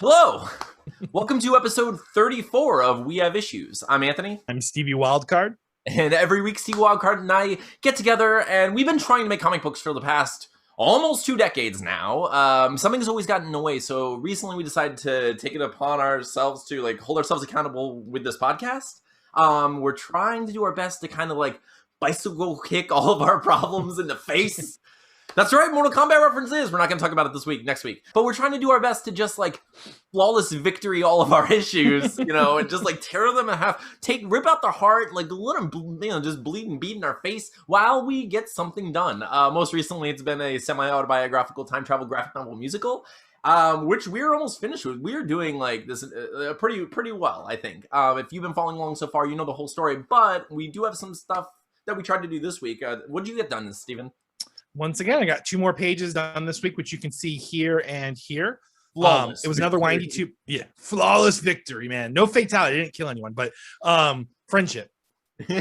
Hello! Welcome to episode 34 of We Have Issues. I'm Anthony. I'm Stevie Wildcard. And every week, Steve Wildcard and I get together, and we've been trying to make comic books for the past almost 2 decades now. Something's always gotten in the way, so recently we decided to take it upon ourselves to hold ourselves accountable with this podcast. We're trying to do our best to kind of bicycle kick all of our problems in the face. That's right, Mortal Kombat references. We're not going to talk about it this week, next week. But we're trying to do our best to just flawless victory all of our issues, and just tear them in half, rip out their heart, let them, just bleed and beat in our face while we get something done. Most recently, it's been a semi-autobiographical time travel graphic novel musical, which we're almost finished with. We're doing this pretty well, I think. If you've been following along so far, you know the whole story. But we do have some stuff that we tried to do this week. What did you get done, Steven? Once again, I got 2 more pages done this week, which you can see here and here. Flawless it was another windy 2. Yeah, flawless victory, man. No fatality. I didn't kill anyone, but friendship.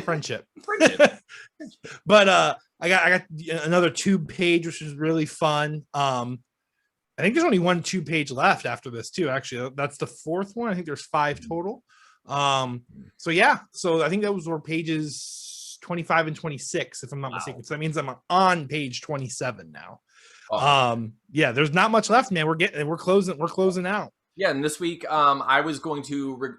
Friendship. But I got another 2-page, which is really fun. I think there's only 1 2-page left after this too. Actually, that's the 4th one. I think there's 5 total. So I think those were pages 25 and 26, if I'm not mistaken. So that means I'm on page 27 now. There's not much left, man. We're closing out. Yeah, and this week I was going to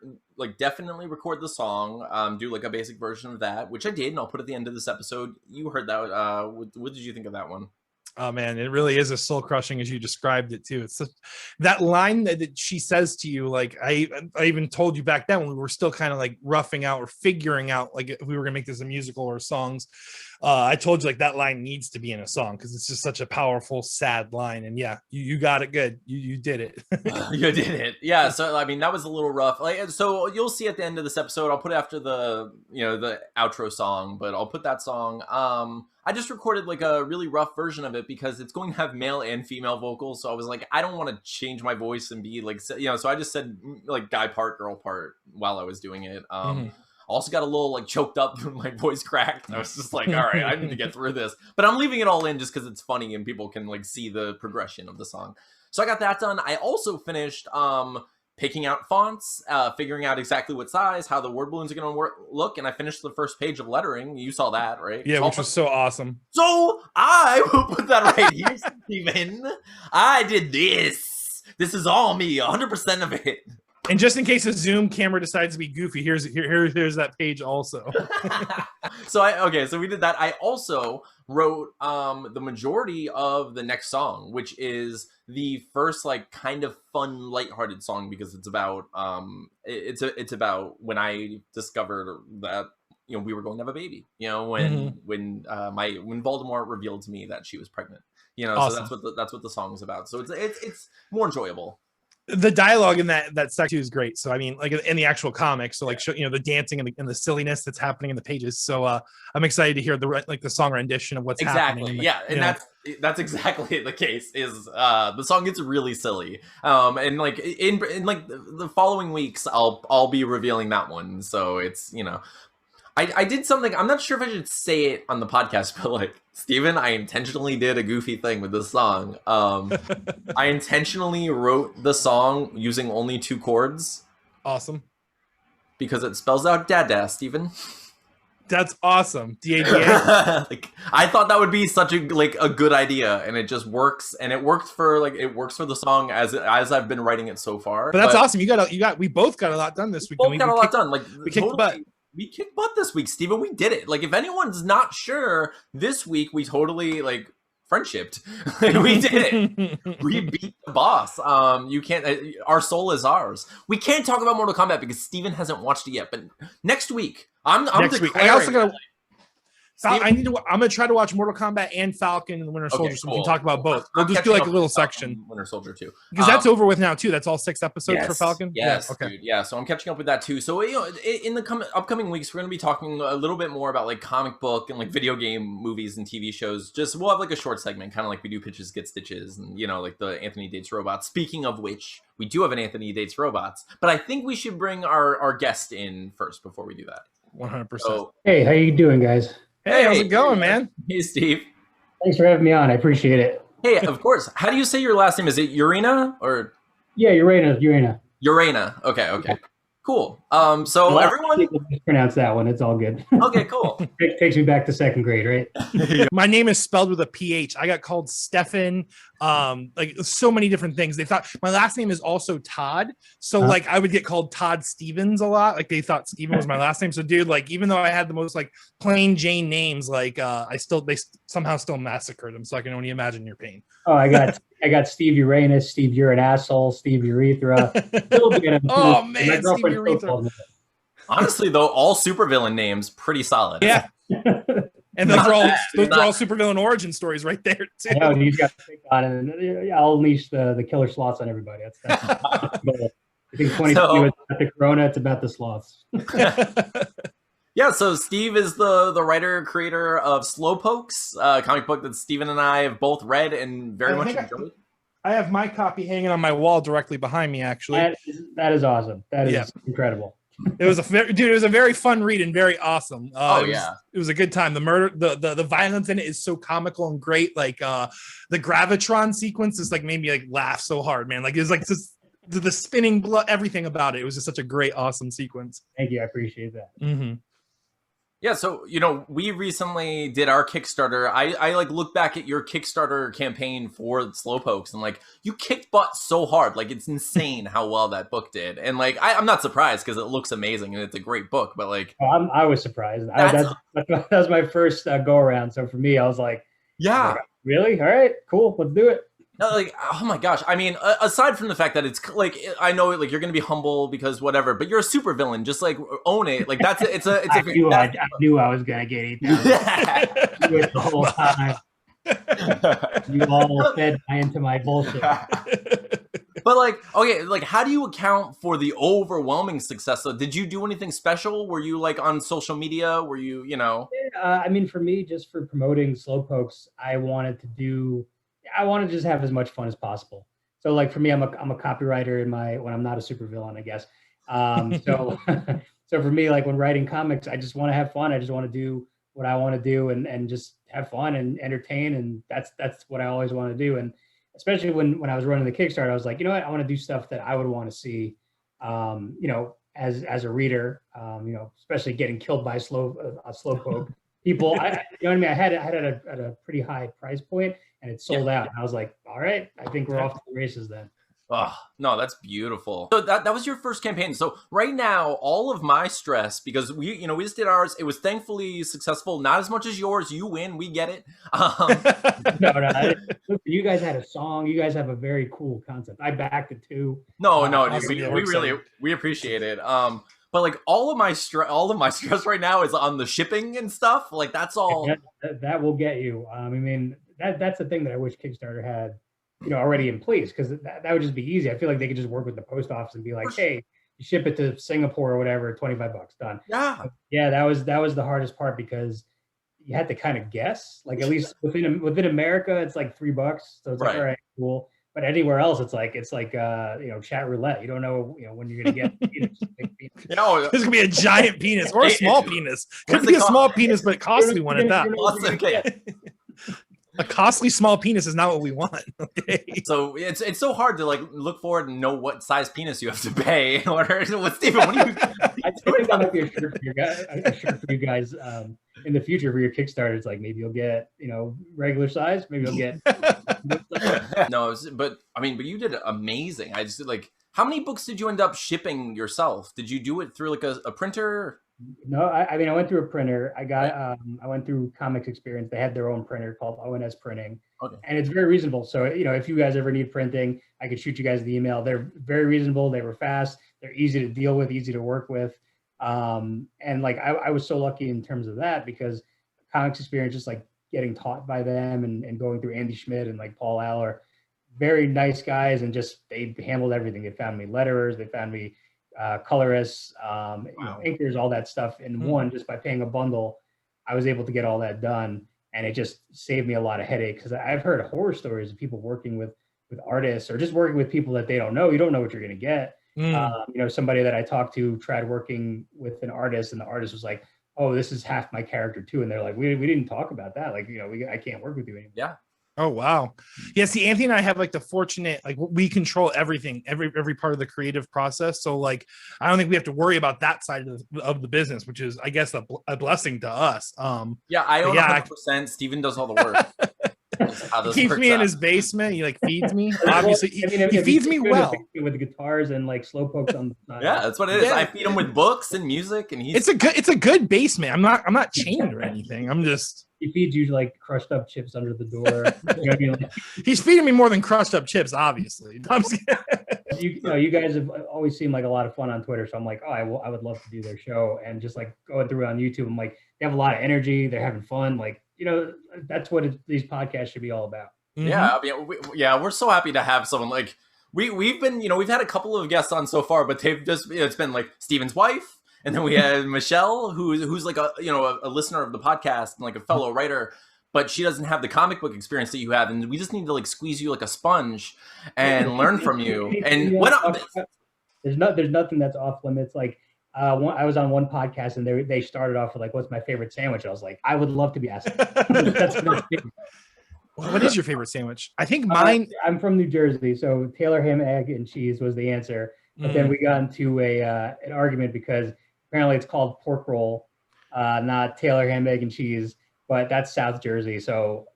definitely record the song, do a basic version of that, which I did, and I'll put at the end of this episode. You heard that. What did you think of that one? Oh man, it really is as soul crushing as you described it too. It's that line that she says to you. I even told you back then when we were still kind of roughing out or figuring out if we were gonna make this a musical or songs. I told you that line needs to be in a song because it's just such a powerful, sad line. And yeah, you got it good. You did it. You did it. Yeah. So I mean, that was a little rough. So you'll see at the end of this episode. I'll put it after the the outro song, but I'll put that song. I just recorded a really rough version of it because it's going to have male and female vocals. So I was I don't want to change my voice and be so I just said guy part, girl part while I was doing it. I also got a little choked up when my voice cracked. I was just all right, I need to get through this. But I'm leaving it all in just because it's funny and people can see the progression of the song. So I got that done. I also finished picking out fonts, figuring out exactly what size, how the word balloons are going to look, and I finished the first page of lettering. You saw that, right? Yeah, which was so awesome. So I will put that right here, Steven. I did this. This is all me, 100% of it. And just in case the Zoom camera decides to be goofy, here's that page also. So we did that. I also wrote the majority of the next song, which is the first kind of fun, lighthearted song because it's about it's about when I discovered that we were going to have a baby. When Voldemort revealed to me that she was pregnant. Awesome. So that's what the song is about. So it's more enjoyable. The dialogue in that section is great. So I mean, in the actual comics, so the dancing and the silliness that's happening in the pages. So I'm excited to hear the song rendition of what's happening. And that's exactly the case. Is the song gets really silly. And in the following weeks, I'll be revealing that one. So it's I did something. I'm not sure if I should say it on the podcast, but Steven, I intentionally did a goofy thing with this song. I intentionally wrote the song using only 2 chords. Awesome. Because it spells out dada, Steven. That's awesome. D-A-D-A. I thought that would be such a good idea, and it just works. And it worked for the song as I've been writing it so far. But that's awesome. We both got a lot done this week. We got a lot done. We kicked butt. We kicked butt this week, Steven. We did it. If anyone's not sure, this week we totally friendshipped. We did it. We beat the boss. You can't. Our soul is ours. We can't talk about Mortal Kombat because Steven hasn't watched it yet. But next week, I'm declaring. I also got. I'm gonna try to watch Mortal Kombat and Falcon and the Winter Soldier, so we can talk about both. We'll just do a little section. Winter Soldier too, because that's over with now too. That's all 6 episodes for Falcon. Yes, yeah, okay. Dude, yeah. So I'm catching up with that too. So in the upcoming weeks, we're gonna be talking a little bit more about comic book and video game movies and TV shows. We'll have a short segment, kind of like we do Pitches Get Stitches, and the Anthony Dates Robots. Speaking of which, we do have an Anthony Dates Robots, but I think we should bring our guest in first before we do that. 100%. Hey, how you doing, guys? Hey, how's it going, man? Hey, Steve. Thanks for having me on. I appreciate it. Hey, of course. How do you say your last name? Is it Urena or? Yeah, Urena. Urena. Okay, Yeah. okay. Cool. A So lot of everyone. people mispronounce that one. It's all good. Okay, cool. It takes me back to second grade, right? My name is spelled with a PH. I got called Stefan, like so many different things. They thought my last name is also Todd. So like I would get called Todd Stevens a lot. Like they thought Steven was my last name. So dude, like even though I had the most like plain Jane names, like they somehow still massacred them. So I can only imagine your pain. Oh, I got Steve Urena, Steve You're an Asshole, Steve Urethra. Oh man, my Steve girlfriend still Urethra. calls me Honestly, though, all supervillain names pretty solid. Yeah. that. And those are all supervillain origin stories right there too. I know, and he's got to think on it. And I'll unleash the killer sloths on everybody. That's the goal. I think 2020 is about the corona. It's about the sloths. Yeah, so Steve is the writer creator of Slowpokes, a comic book that Steven and I have both read and very much enjoyed. I have my copy hanging on my wall directly behind me. Actually, that is awesome. That is incredible. It was it was a very fun read and very awesome. It was a good time. The murder, the violence in it is so comical and great. Like the gravitron sequence is like made me like laugh so hard, man. Like it was like just the spinning blood, everything about it. It was just such a great, awesome sequence. Thank you. I appreciate that. Mm-hmm. Yeah, so we recently did our Kickstarter. I like look back at your Kickstarter campaign for Slowpokes and like you kicked butt so hard. Like it's insane how well that book did. And like I'm not surprised because it looks amazing and it's a great book. But like I was surprised. That was my first go around. So for me, I was like, yeah, really? All right, cool. Let's do it. No, like, oh my gosh. I mean, aside from the fact that it's like, I know like you're going to be humble because whatever, but you're a super villain. Just like own it. Like that's it's a I knew I was going to get eaten. The whole time. You all fed into my bullshit. But like, okay, like how do you account for the overwhelming success? So did you do anything special? Were you like on social media? Were you, I mean, for me, just for promoting Slowpokes, I wanted to just have as much fun as possible. So like for me, I'm a copywriter when I'm not a supervillain, I guess. So so for me, like when writing comics, I just want to have fun. I just want to do what I want to do and just have fun and entertain. And that's what I always want to do. And especially when I was running the Kickstarter, I was like, you know what, I want to do stuff that I would want to see, as a reader, especially getting killed by a slowpoke. People, you know what I mean? I had it at a pretty high price point and it sold out. And I was like, all right, I think we're off to the races then. Oh, no, that's beautiful. So that was your first campaign. So right now, all of my stress, because we just did ours. It was thankfully successful. Not as much as yours. You win. We get it. No. Look, you guys had a song. You guys have a very cool concept. I backed it too. We appreciate it. But like all of my stress right now is on the shipping and stuff. Like that's all. That will get you. I mean, that's the thing that I wish Kickstarter had, already in place, because that would just be easy. I feel like they could just work with the post office and be like, hey, you ship it to Singapore or whatever, $25 done. Yeah, that was the hardest part because you had to kind of guess. Like at least within America, it's like $3, so it's like all right, cool. But anywhere else, it's like chat roulette. You don't know when you're gonna get penis. There's gonna be a giant penis or a small penis. Could be a small penis, but a costly one at that. A costly small penis is not what we want. Okay. So it's so hard to like look forward and know what size penis you have to pay in order. What Stephen? What do you? I think that might be a shirt for you guys in the future for your Kickstarter. It's like maybe you'll get regular size. Maybe you'll get. No, but you did amazing. I just like, how many books did you end up shipping yourself? Did you do it through like a printer? No, I went through a printer. I went through Comics Experience. They had their own printer called ONS Printing, and it's very reasonable. So if you guys ever need printing, I could shoot you guys the email. They're very reasonable. They were fast. They're easy to deal with, easy to work with. And like I was so lucky in terms of that because Comics Experience, just like getting taught by them and going through Andy Schmidt and like Paul Aller, very nice guys, and just they handled everything. They found me letterers. They found me colorists, inkers, all that stuff in one. Just by paying a bundle, I was able to get all that done, and it just saved me a lot of headache because I've heard horror stories of people working with artists or just working with people that they don't know. You don't know what you're going to get. Somebody that I talked to tried working with an artist, and the artist was like, "Oh, this is half my character too," and they're like, "We didn't talk about that. Like, I can't work with you anymore." Yeah. Oh wow. Yeah, see, Anthony and I have like the fortunate, like we control everything, every part of the creative process. So like I don't think we have to worry about that side of the business, which is I guess a blessing to us. Yeah, I own yeah, 100%. Steven does all the work. He keeps me in his basement. He like feeds me. Obviously, he feeds me well with guitars and like slow pokes on the side. Yeah, that's what it is. I feed him with books and music, and it's a good basement. I'm not chained or anything. I'm just. He feeds you like crushed up chips under the door. You know what I mean? Like, he's feeding me more than crushed up chips, obviously. You guys have always seemed like a lot of fun on Twitter. So I'm like, I would love to do their show, and just like going through on YouTube. I'm like, they have a lot of energy. They're having fun. Like, that's what these podcasts should be all about. Yeah, we're so happy to have someone like we've been. We've had a couple of guests on so far, but they've just it's been like Steven's wife. And then we had Michelle, who's like a listener of the podcast and like a fellow writer, but she doesn't have the comic book experience that you have, and we just need to like squeeze you like a sponge and learn from you. And there's nothing that's off limits. Like I was on one podcast and they started off with like, "What's my favorite sandwich?" I was like, I would love to be asked. What is your favorite sandwich? I think mine. I'm from New Jersey, so Taylor ham, egg, and cheese was the answer. But then we got into an argument because apparently it's called pork roll, not Taylor ham, egg, and cheese, but that's South Jersey. So,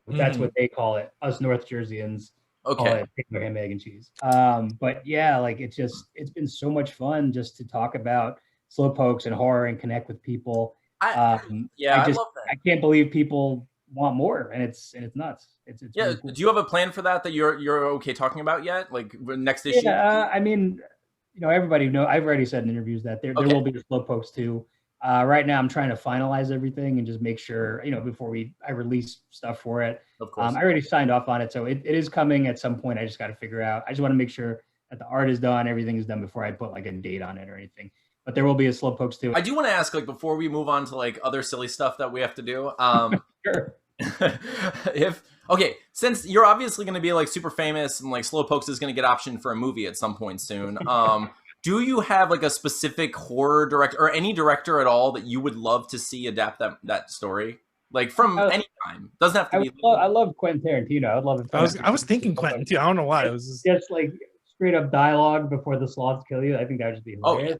that's what they call it. Us North Jerseyans call it Taylor ham, egg, and cheese. But yeah, like it's been so much fun just to talk about slowpokes and horror and connect with people. I love that. I can't believe people want more, and it's nuts. It's really cool. Do you have a plan for that you're okay talking about yet? Like next issue? Yeah, I mean, everybody know. I've already said in interviews that there will be slowpokes too. Right now, I'm trying to finalize everything and just make sure, before I release stuff for it. Of course. I already signed off on it, so it is coming at some point. I just got to figure out. I just want to make sure that the art is done, everything is done before I put like a date on it or anything. But there will be a slowpokes too. I do want to ask, like, before we move on to like other silly stuff that we have to do. Sure. Since you're obviously going to be like super famous and like slowpokes is going to get optioned for a movie at some point soon, do you have like a specific horror director or any director at all that you would love to see adapt that story, like from any time? Doesn't have to be. I love Quentin Tarantino. I'd love it. I was thinking Quentin too. I don't know why. It was just like straight up dialogue before the sloths kill you. I think that would just be hilarious.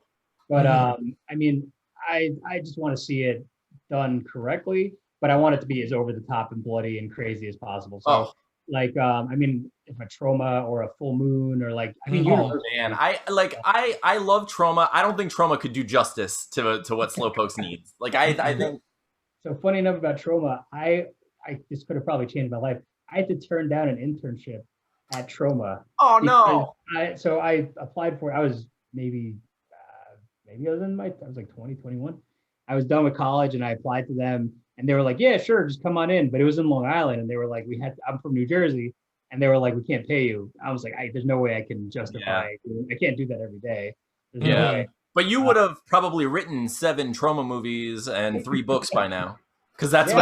But I mean, I just want to see it done correctly, but I want it to be as over the top and bloody and crazy as possible. So I mean, if a Trauma or a Full Moon or like, I mean, I love Trauma. I don't think Trauma could do justice to what slowpokes needs. Like I think. So funny enough about Trauma, this could have probably changed my life. I had to turn down an internship at Trauma. Oh no! I applied for it. I was maybe I was like 20, 21. I was done with college and I applied to them. And they were like, yeah, sure, just come on in. But it was in Long Island. And they were like, I'm from New Jersey. And they were like, we can't pay you. I was like, there's no way I can justify. I can't do that every day. There's no way. But you would have probably written 7 Trauma movies and 3 books by now. Because that's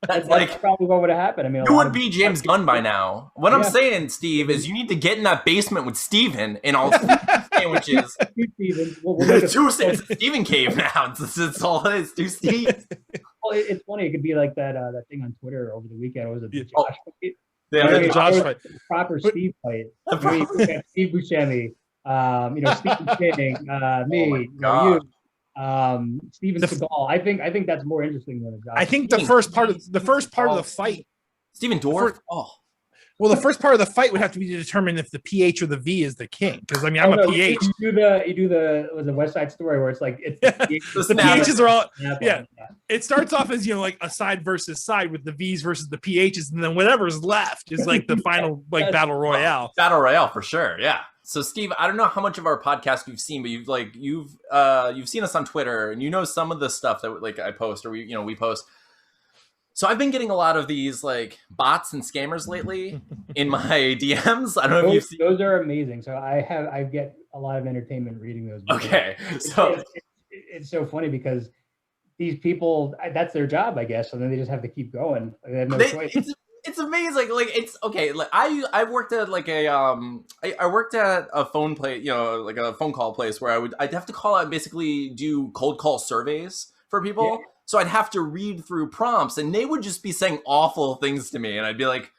that's probably what would have happened. I mean, you would be James Gunn by now. What I'm saying, Steve, is you need to get in that basement with Steven and all sandwiches. It's a Steven cave now. It's all it is. 2 Steves. Well, it's funny. It could be like that thing on Twitter over the weekend. Was it Josh fight? The Josh fight. Proper Steve fight. Steve Buscemi, Stephen King, me, you. Steven Seagal. I think that's more interesting than a Josh. I think the first part of the fight. Steven Dorff. Well, the first part of the fight would have to be to determine if the PH or the V is the king. Because I mean, I'm a PH. You do the West Side Story where it's like the PHs are all It starts off as like a side versus side with the V's versus the PHs, and then whatever's left is like the final battle royale. Battle royale for sure. Yeah. So Steve, I don't know how much of our podcast you've seen, but you've seen us on Twitter, and you know some of the stuff that like I post or we post. So I've been getting a lot of these like bots and scammers lately in my DMs. I don't know if you've seen. Those are amazing. So I get a lot of entertainment reading those. Okay, so it's so funny because these people, that's their job, I guess. So then they just have to keep going. They have no choice. It's amazing. Like it's okay. Like I worked at like I worked at a phone place, like a phone call place where I'd have to call out and basically do cold call surveys for people. Yeah. So I'd have to read through prompts and they would just be saying awful things to me. And I'd be like,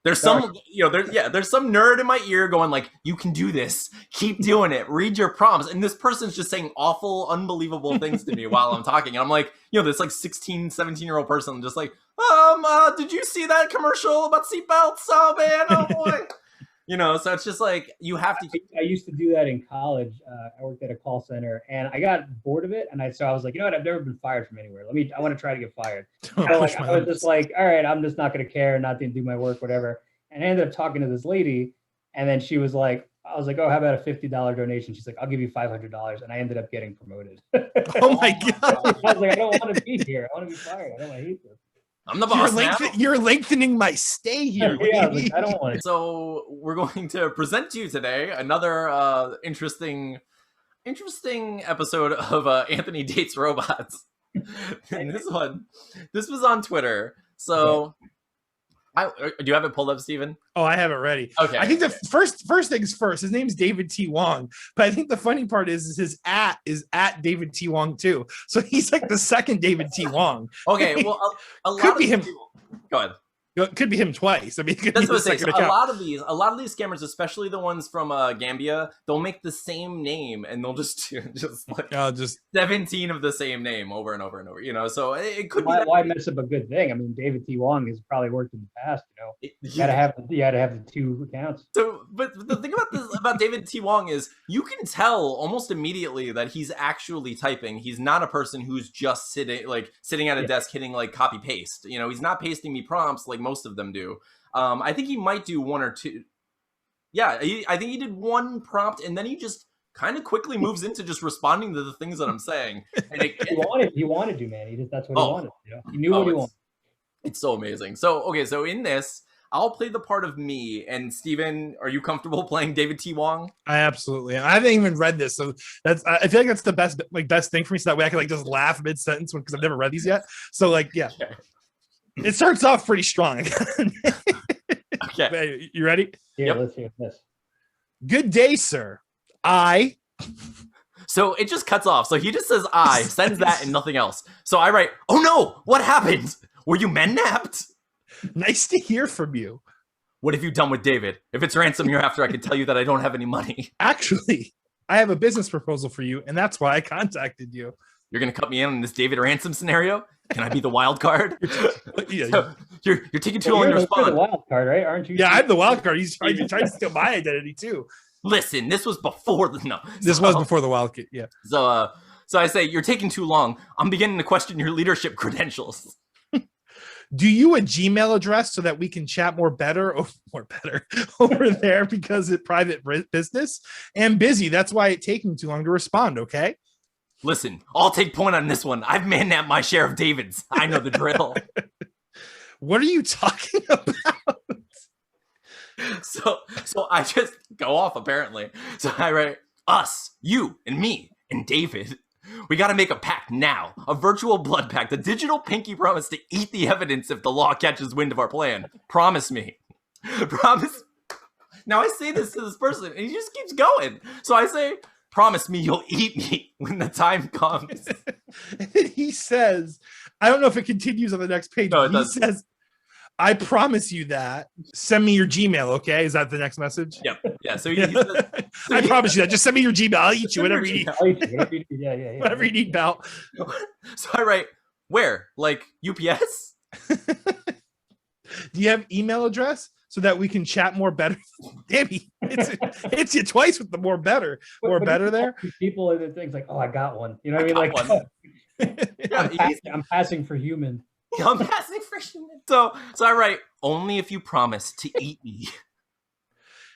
There's some, there's some nerd in my ear going like, you can do this. Keep doing it. Read your prompts. And this person's just saying awful, unbelievable things to me while I'm talking. And I'm like, this like 16, 17-year-old person just like, did you see that commercial about seatbelts? Oh man, oh boy. So it's just like, you have to. I used to do that in college. I worked at a call center and I got bored of it. And so I was like, you know what? I've never been fired from anywhere. I want to try to get fired. I was just like, all right, I'm just not going to care, not going to do my work, whatever. And I ended up talking to this lady. And then she was like, I was like, oh, how about a $50 donation? She's like, I'll give you $500. And I ended up getting promoted. Oh my God. I was like, I don't want to be here. I want to be fired. I hate this. I'm the boss now. You're lengthening my stay here. Yeah, I don't want it. So we're going to present to you today another interesting episode of Anthony Dates Robots. And this was on Twitter. So do you have it pulled up, Steven? Oh, I have it ready. Okay. I think the first things first. His name's David T. Wong, but I think the funny part is his @is @David T. Wong too. So he's like the second David T. Wong. Okay, well, a lot could be him. Go ahead. It could be him twice. I mean, that's what I'm saying. So a lot of these scammers, especially the ones from Gambia, they'll make the same name and they'll just 17 of the same name over and over and over. So it could be. Why mess up a good thing? I mean, David T. Wong has probably worked in the past. You gotta have the two accounts. So, but the thing about David T. Wong is you can tell almost immediately that he's actually typing. He's not a person who's just sitting at a desk hitting like copy paste. He's not pasting me prompts like most of them do. I think he might do one or two. Yeah, I think he did one prompt, and then he just kind of quickly moves into just responding to the things that I'm saying. And he wanted to, man. That's what he wanted. He knew what he wanted. It's so amazing. So in this, I'll play the part of me. And Steven, are you comfortable playing David T. Wong? I absolutely am. I haven't even read this, so I feel like that's the best thing for me. So that way I can just laugh mid sentence because I've never read these yet. So yeah. Okay. It starts off pretty strong. Okay. You ready? Yeah, let's hear this. Good day, sir. So it just cuts off. So he just says I, sends that and nothing else. So I write, oh no, what happened? Were you men-napped? Nice to hear from you. What have you done with David? If it's ransom you're after, I can tell you that I don't have any money. Actually, I have a business proposal for you, and that's why I contacted you. You're going to cut me in on this David ransom scenario? Can I be the wild card? You're taking too long to respond. You're the wild card, right? Aren't you? Yeah, I'm the wild card. He's trying to steal my identity too. Listen, this was before This was before the wild kid. Yeah. So I say you're taking too long. I'm beginning to question your leadership credentials. Do you a Gmail address so that we can chat more better over there because it's private business and busy. That's why it's taking too long to respond. Okay. Listen, I'll take point on this one. I've man-napped my share of Davids. I know the drill. What are you talking about? So I just go off apparently. So I write us, you, and me, and David. We got to make a pact now, a virtual blood pact, a digital pinky promise to eat the evidence if the law catches wind of our plan. Promise me. Promise. Now I say this to this person, and he just keeps going. So I say, promise me you'll eat me when the time comes. He says, I don't know if it continues on the next page. No, he says, I promise you that. Send me your Gmail, okay? Is that the next message? Yep. Yeah. So he says, I promise you that. Just send me your Gmail. I'll eat you. Whatever you need. Yeah. Whatever you need, pal. So I write, where? Like UPS? Do you have email address so that we can chat more better? Damn, it's you twice with the more better. More better there. People and things like, oh, I got one. You know what I mean? Like, I'm passing for human. I'm passing for human. So I write, only if you promise to eat me.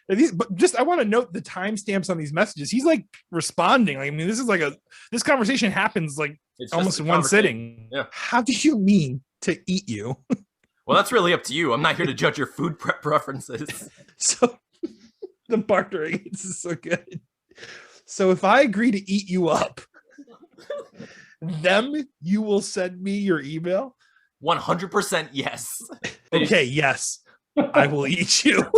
But just I want to note the timestamps on these messages. He's like responding. Like, I mean, this conversation happens like it's almost in one sitting. Yeah. How do you mean to eat you? Well, that's really up to you. I'm not here to judge your food preferences. So the bartering, this is so good. So if I agree to eat you up, then you will send me your email? 100% yes. Okay, yes. I will eat you.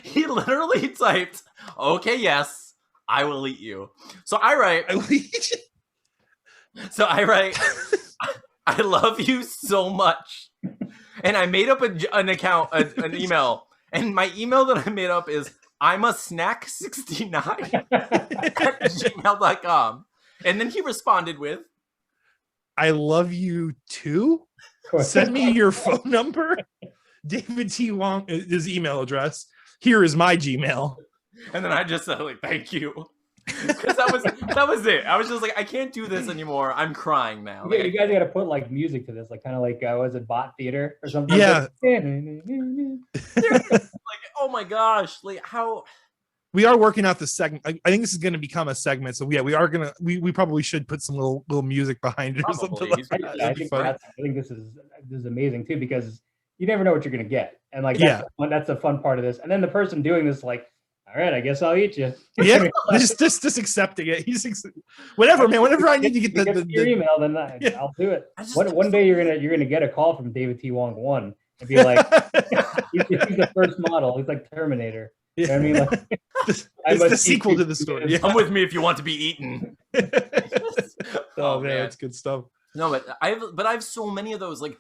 He literally typed, okay, yes, I will eat you. So I write, I will eat you. So I write, I love you so much. and I made up an account, an email, and my email that I made up is I'm a snack69 at gmail.com. And then he responded with, I love you too. Send me your phone number. David T. Wong, his email address. Here is my Gmail. And then I just said, like, thank you. Because that was it. I was just like, I can't do this anymore. I'm crying now. Yeah, you guys got to put like music to this, like kind of like was it Bot Theater or something? Yeah. Like, oh my gosh, like how. We are working out the segment. I think this is going to become a segment. So yeah, we are gonna. We probably should put some little music behind it or something like that. I think this is amazing too, because you never know what you're gonna get, and like that's the fun part of this. And then the person doing this, like, all right, I guess I'll eat you. Yeah, just accepting it. Whatever, man. Whenever I need to get your email, then I'll do it. One day you're gonna get a call from David T. Wong 1 and be like, he's the first model. He's like Terminator. You know what I mean? Like, it's the sequel to the story. Yeah. Come with me if you want to be eaten. Oh man, that's good stuff. No, but I have so many of those. Like,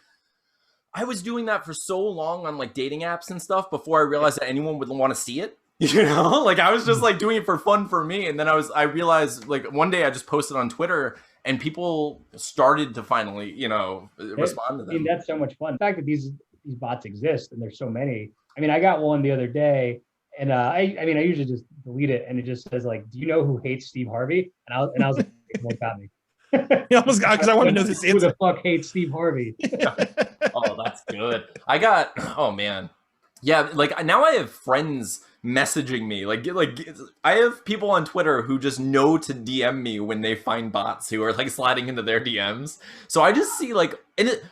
I was doing that for so long on like dating apps and stuff before I realized that anyone would want to see it. You know, like I was just like doing it for fun for me, and then I realized like one day I just posted on Twitter, and people started to finally, you know, respond to them. I mean, that's so much fun. The fact that these bots exist and there's so many. I mean, I got one the other day. And I usually just delete it, and it just says like, "Do you know who hates Steve Harvey?" And I was like, "What got me?" You almost got, because I want to know this answer. Who the fuck hates Steve Harvey? Oh, that's good. Oh man, yeah. Like now I have friends messaging me. Like I have people on Twitter who just know to DM me when they find bots who are like sliding into their DMs. So I just see like,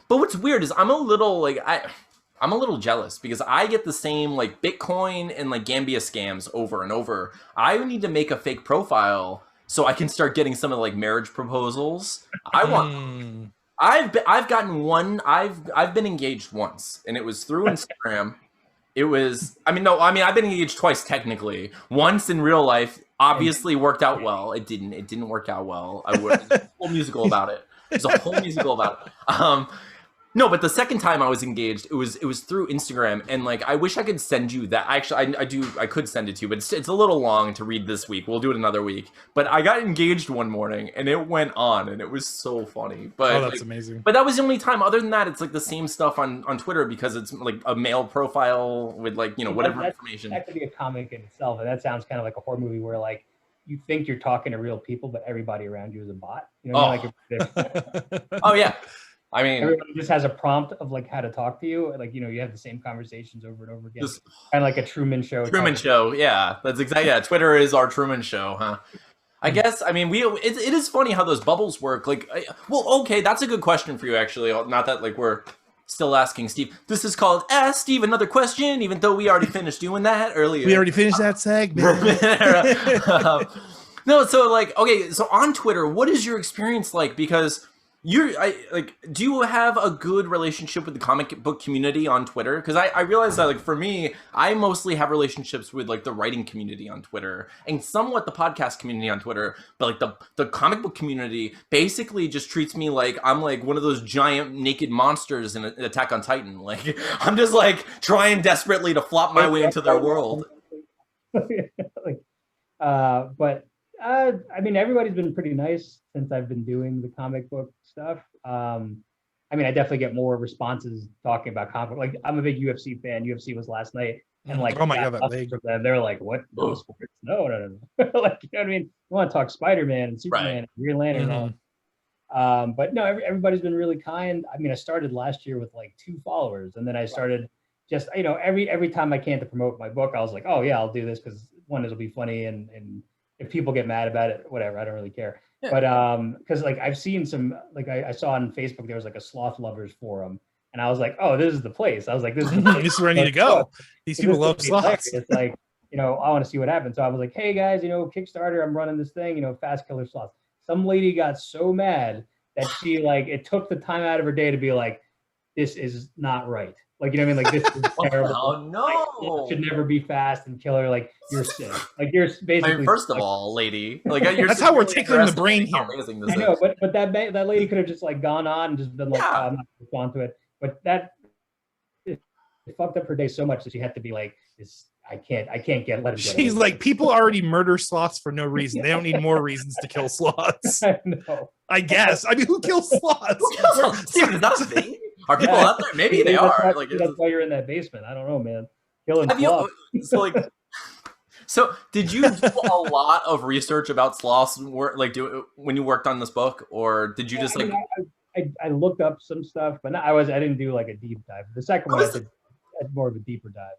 but what's weird is I'm a little jealous because I get the same like Bitcoin and like Gambia scams over and over. I need to make a fake profile so I can start getting some of the, like marriage proposals. I've gotten one. I've been engaged once, and it was through Instagram. I've been engaged twice technically. Once in real life, obviously worked out well. It didn't work out well. There's a whole musical about it. No, but the second time I was engaged, it was through Instagram, and like I wish I could send you that. Actually, I could send it to you, but it's a little long to read this week. We'll do it another week. But I got engaged one morning, and it went on, and it was so funny. But that's amazing. But that was the only time. Other than that, it's like the same stuff on Twitter because it's like a male profile with like whatever information. That could be a comic in itself, and that sounds kind of like a horror movie where like you think you're talking to real people, but everybody around you is a bot. You know, oh yeah. I mean, everyone just has a prompt of like how to talk to you. Like, you have the same conversations over and over again. Just kind of like a Truman Show. Yeah, that's exactly. Yeah, Twitter is our Truman Show, huh? I guess. I mean, it is funny how those bubbles work. Like, okay, that's a good question for you, actually. Not that like we're still asking Steve. This is called Ask Steve Another Question, even though we already finished doing that earlier. We already finished that segment. No, so like, okay, so on Twitter, what is your experience like? Because do you have a good relationship with the comic book community on Twitter? Because I realize that like for me, I mostly have relationships with like the writing community on Twitter and somewhat the podcast community on Twitter, but like the comic book community basically just treats me like I'm like one of those giant naked monsters in Attack on Titan. Like I'm just like trying desperately to flop my way into their world. I mean, everybody's been pretty nice since I've been doing the comic book stuff. I mean, I definitely get more responses talking about comic book. Like, I'm a big UFC fan. UFC was last night, and like, oh my god, that leg. They're like, "What? No sports? No." Like, you know what I mean? You want to talk Spider-Man and Superman, and Green Lantern, and all. But no, everybody's been really kind. I mean, I started last year with like 2 followers, and then I started just every time I can to promote my book, I was like, "Oh yeah, I'll do this because one, it'll be funny and if people get mad about it, whatever, I don't really care." Yeah. But because like I've seen some, like I saw on Facebook there was like a sloth lovers forum, and I was like, oh, this is the place. I was like, this is where I need to go. These people love sloths. It's like, I want to see what happens. So I was like, hey guys, Kickstarter, I'm running this thing, fast killer sloths. Some lady got so mad that she like it took the time out of her day to be like, this is not right. Like, you know what I mean? Like, this is terrible. Oh, no. It should never be fast and killer. Like, you're sick. Like, you're basically. I mean, first of all, lady, like, that's how we're tickling the brain here. I know, but that lady could have just like gone on and just been like, I'm not going to respond to it. But it fucked up her day so much that she had to be like, "This, I can't let him get She's away." like, people already murder sloths for no reason. They don't need more reasons to kill sloths. I know. I guess. I mean, who kills sloths? Steven, is that a thing? Are people out there? Maybe they are. Like, that's why you're in that basement. I don't know, man. Killing have sloths. so like, so did you do a lot of research about sloths when you worked on this book, or did you just like? I looked up some stuff, but I didn't do like a deep dive. The second one I did more of a deeper dive.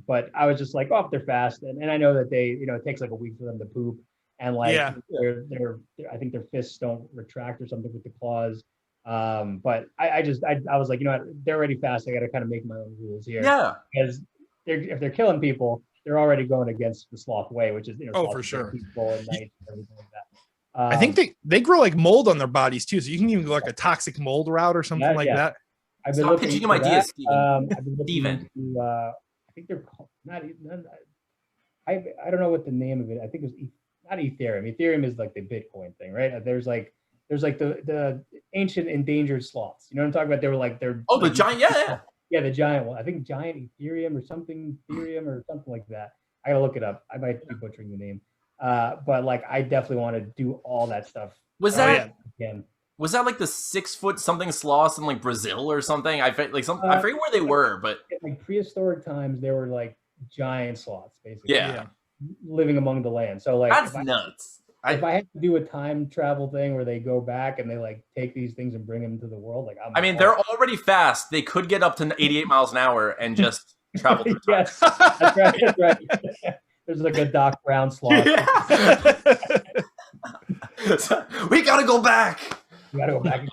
But I was just like, oh, if they're fast, and I know that they, it takes like a week for them to poop, and like they're I think their fists don't retract or something with the claws. But I was like, they're already fast. I got to kind of make my own rules here. Yeah, because if they're killing people, they're already going against the sloth way, which is for sure, people and night and everything like that. I think they grow like mold on their bodies too, so you can even go like a toxic mold route or something like that. I've been pitching him ideas, Steven. Steven. I think they're called, I don't know what the name of it. I think it was not Ethereum. Ethereum is like the Bitcoin thing, right? There's like the ancient endangered sloths. You know what I'm talking about? They were like the giant, yeah, the giant one. I think giant Ethereum or something like that. I gotta look it up. I might be butchering the name. But like, I definitely want to do all that stuff. Was that like the 6 foot something sloths in like Brazil or something? I forget where they were, but like prehistoric times, they were like giant sloths, basically. Yeah, living among the land. So like, that's nuts. If I had to do a time travel thing where they go back and they like take these things and bring them to the world, like they're already fast. They could get up to 88 miles an hour and just travel. Yes, that's right. That's right. There's like a Doc Brown sloth. Yeah. We gotta go back. We gotta go back.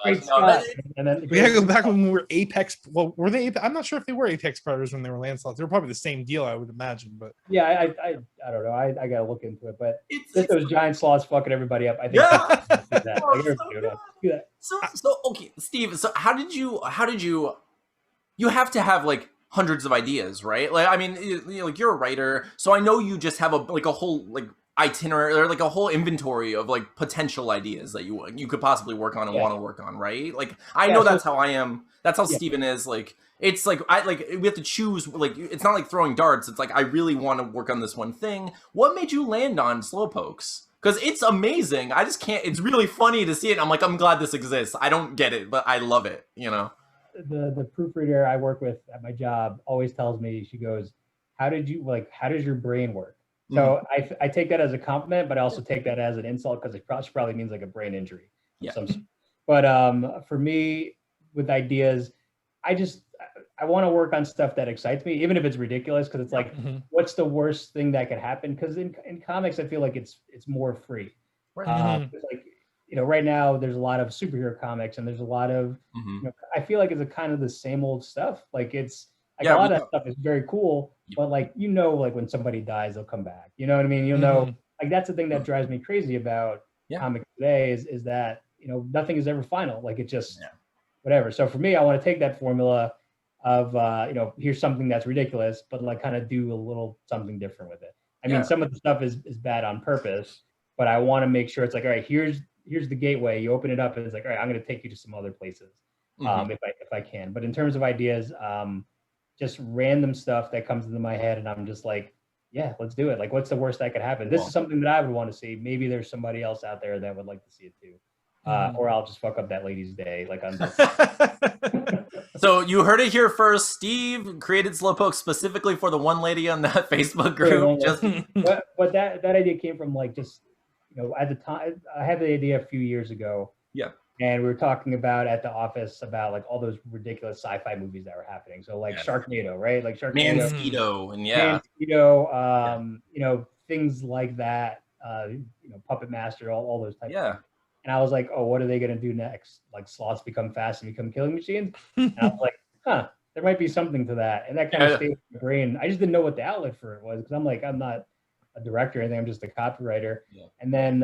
And then we gotta go back when we were apex. Well, were they? I'm not sure if they were apex predators when they were land sloths. They were probably the same deal, I would imagine. But yeah, I don't know. I gotta look into it. But just those giant sloths fucking everybody up. I think. Yeah. So okay, Steve. So how did you? You have to have like hundreds of ideas, right? Like, I mean, like you're a writer, so I know you just have a whole like itinerary or like a whole inventory of like potential ideas that you could possibly work on and want to work on, right? Like I know that's how I am. That's how Steven is. Like it's like we have to choose. Like it's not like throwing darts. It's like I really want to work on this one thing. What made you land on Slowpokes? Because it's amazing. I just can't. It's really funny to see it. I'm like, I'm glad this exists. I don't get it, but I love it. The proofreader I work with at my job always tells me, she goes, how does your brain work? So I take that as a compliment, but I also take that as an insult because it probably means like a brain injury. Yeah. But for me, with ideas, I want to work on stuff that excites me, even if it's ridiculous, because it's like, what's the worst thing that could happen? Because in comics, I feel like it's more free. Right. Like, right now there's a lot of superhero comics, and there's a lot of, I feel like it's a kind of the same old stuff. Like it's like a lot of that stuff is very cool, but like, like when somebody dies, they'll come back. You know what I mean? Like that's the thing that drives me crazy about comics today is that, nothing is ever final. Like it just, whatever. So for me, I want to take that formula of, here's something that's ridiculous, but like kind of do a little something different with it. I mean, some of the stuff is bad on purpose, but I want to make sure it's like, all right, here's the gateway. You open it up and it's like, all right, I'm going to take you to some other places, if I can. But in terms of ideas, just random stuff that comes into my head, and I'm just like, yeah, let's do it. Like, what's the worst that could happen? This is something that I would want to see. Maybe there's somebody else out there that would like to see it too. Or I'll just fuck up that lady's day. Like I'm So you heard it here first. Steve created Slowpoke specifically for the one lady on that Facebook group. But that idea came from like just, at the time, I had the idea a few years ago. Yeah. And we were talking about at the office about like all those ridiculous sci-fi movies that were happening. So like Sharknado, right? Like Sharknado, Mosquito, and things like that. Puppet Master, all those types. Yeah. And I was like, oh, what are they going to do next? Like sloths become fast and become killing machines? And I was like, there might be something to that. And that kind of stayed in my brain. I just didn't know what the outlet for it was, because I'm like, I'm not a director or anything. I'm just a copywriter. Yeah. And then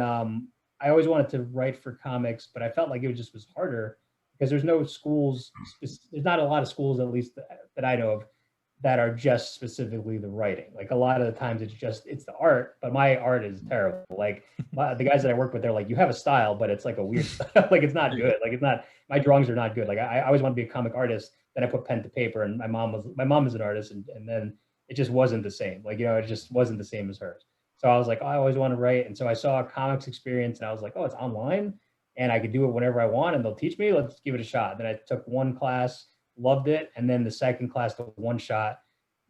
I always wanted to write for comics, but I felt like it was harder because there's no schools. There's not a lot of schools, at least that I know of, that are just specifically the writing. Like a lot of the times it's the art, but my art is terrible. Like the guys that I work with, they're like, you have a style, but it's like a weird style. Like it's not good. Like it's not, my drawings are not good. Like I always want to be a comic artist, then I put pen to paper, and my mom is an artist, and then it just wasn't the same. Like, it just wasn't the same as hers. So I was like, oh, I always want to write. And so I saw a comics experience, and I was like, oh, it's online and I could do it whenever I want and they'll teach me. Let's give it a shot. Then I took one class, loved it. And then the second class, the one shot,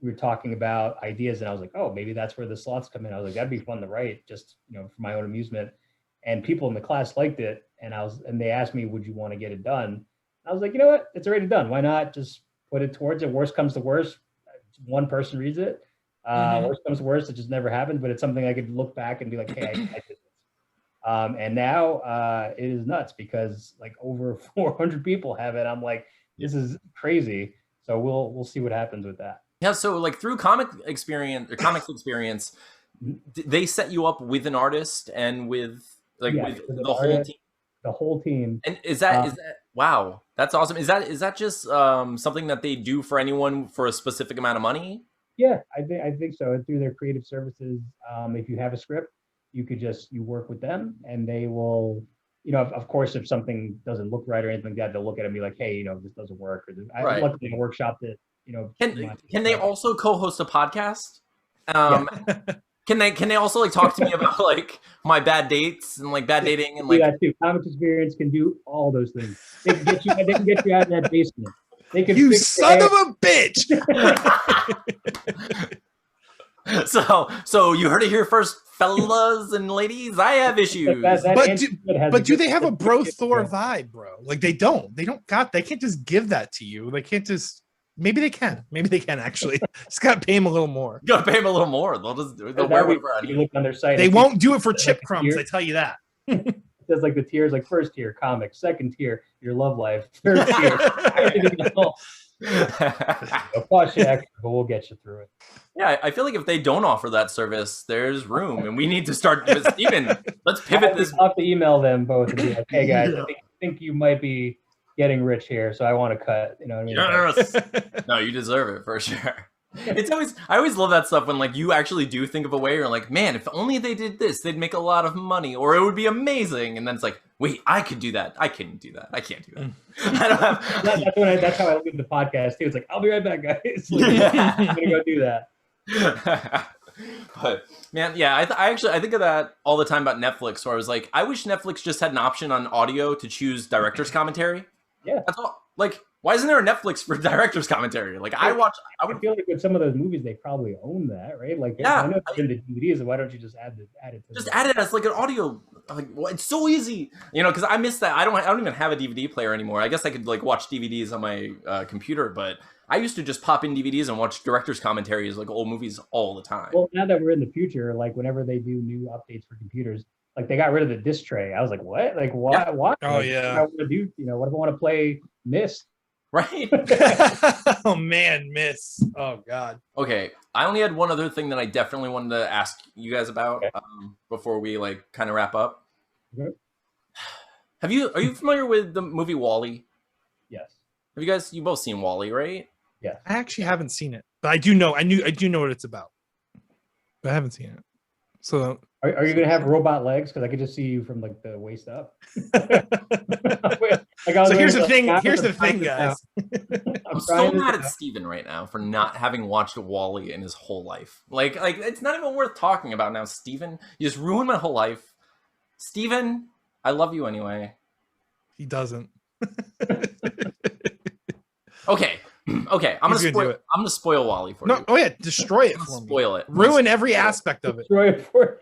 we were talking about ideas, and I was like, oh, maybe that's where the sloths come in. I was like, that'd be fun to write, just, for my own amusement. And people in the class liked it. And they asked me, would you want to get it done? I was like, you know what? It's already done. Why not just put it towards it? Worst comes to worst, one person reads it. Worst comes to worst, it just never happened, but it's something I could look back and be like, hey, I did this. And now it is nuts because like over 400 people have it. I'm like, this is crazy. So we'll see what happens with that. Yeah. So like through comics experience, they set you up with an artist and with with the whole team. The whole team. And is that wow? That's awesome. Is that just something that they do for anyone for a specific amount of money? Yeah, I think so. And through their creative services, if you have a script, you work with them, and they will, of course, if something doesn't look right or anything like that, they'll look at it and be like, hey, this doesn't work. Or I'd like to workshop that. Can they also co-host a podcast? Can they also like talk to me about like my bad dates and like bad dating and like that too? Comics experience can do all those things. They can get you out of that basement. They can you son of a bitch. So you heard it here first, fellas and ladies. I have issues. But do they have a bro Thor vibe, bro? Like they can't just give that to you. They can't just. Maybe they can actually. Just gotta pay them a little more. They'll wear it for you look on their site. They won't do it for chip crumbs. I tell you that. There's like the tiers, like first tier comics, second tier your love life, third tier. Cost you extra, but we'll get you through it. Yeah, I feel like if they don't offer that service, there's room, and we need to start. Steven, let's pivot this. I'll have to email them both and be like, "Hey guys, I think you might be getting rich here, so I want to cut." You know what I mean? Yes. No, you deserve it for sure. I always love that stuff when like you actually do think of a way, you're like, man, if only they did this, they'd make a lot of money, or it would be amazing. And then it's like, wait, I could do that. I couldn't do that. I can't do that. I don't have. That's how I look at the podcast too. It's like, I'll be right back, guys. Like, I'm gonna go do that. But man, yeah, I think of that all the time about Netflix, where I was like, I wish Netflix just had an option on audio to choose director's commentary. Yeah, that's all. Like, why isn't there a Netflix for director's commentary? Like, I feel like with some of those movies, they probably own that, right? Like, yeah, I know it's in the DVDs. Why don't you just add it? Add it as like an audio. Like, well, it's so easy, because I miss that. I don't even have a DVD player anymore. I guess I could like watch DVDs on my computer, but I used to just pop in DVDs and watch director's commentaries, like old movies, all the time. Well, now that we're in the future, like whenever they do new updates for computers, like they got rid of the disc tray. I was like, what? Like, why? Yeah. Why? Oh, like, yeah. What I want to do? What if I want to play Myst? Right. Oh man, Myst. Oh god. Okay, I only had one other thing that I definitely wanted to ask you guys about before we like kind of wrap up. Okay. Are you familiar with the movie WALL-E? Yes. Have you both seen WALL-E, right? Yeah. I actually haven't seen it, but I do know what it's about. But I haven't seen it. So are you gonna have robot legs? Because I could just see you from like the waist up. So here's the thing, guys. I'm so mad at Steven right now for not having watched WALL-E in his whole life. Like it's not even worth talking about now, Steven. You just ruined my whole life. Steven, I love you anyway. He doesn't. Okay. I'm gonna spoil WALL-E for you. Oh yeah, destroy it for me. Spoil it. Ruin every aspect of it. Destroy it for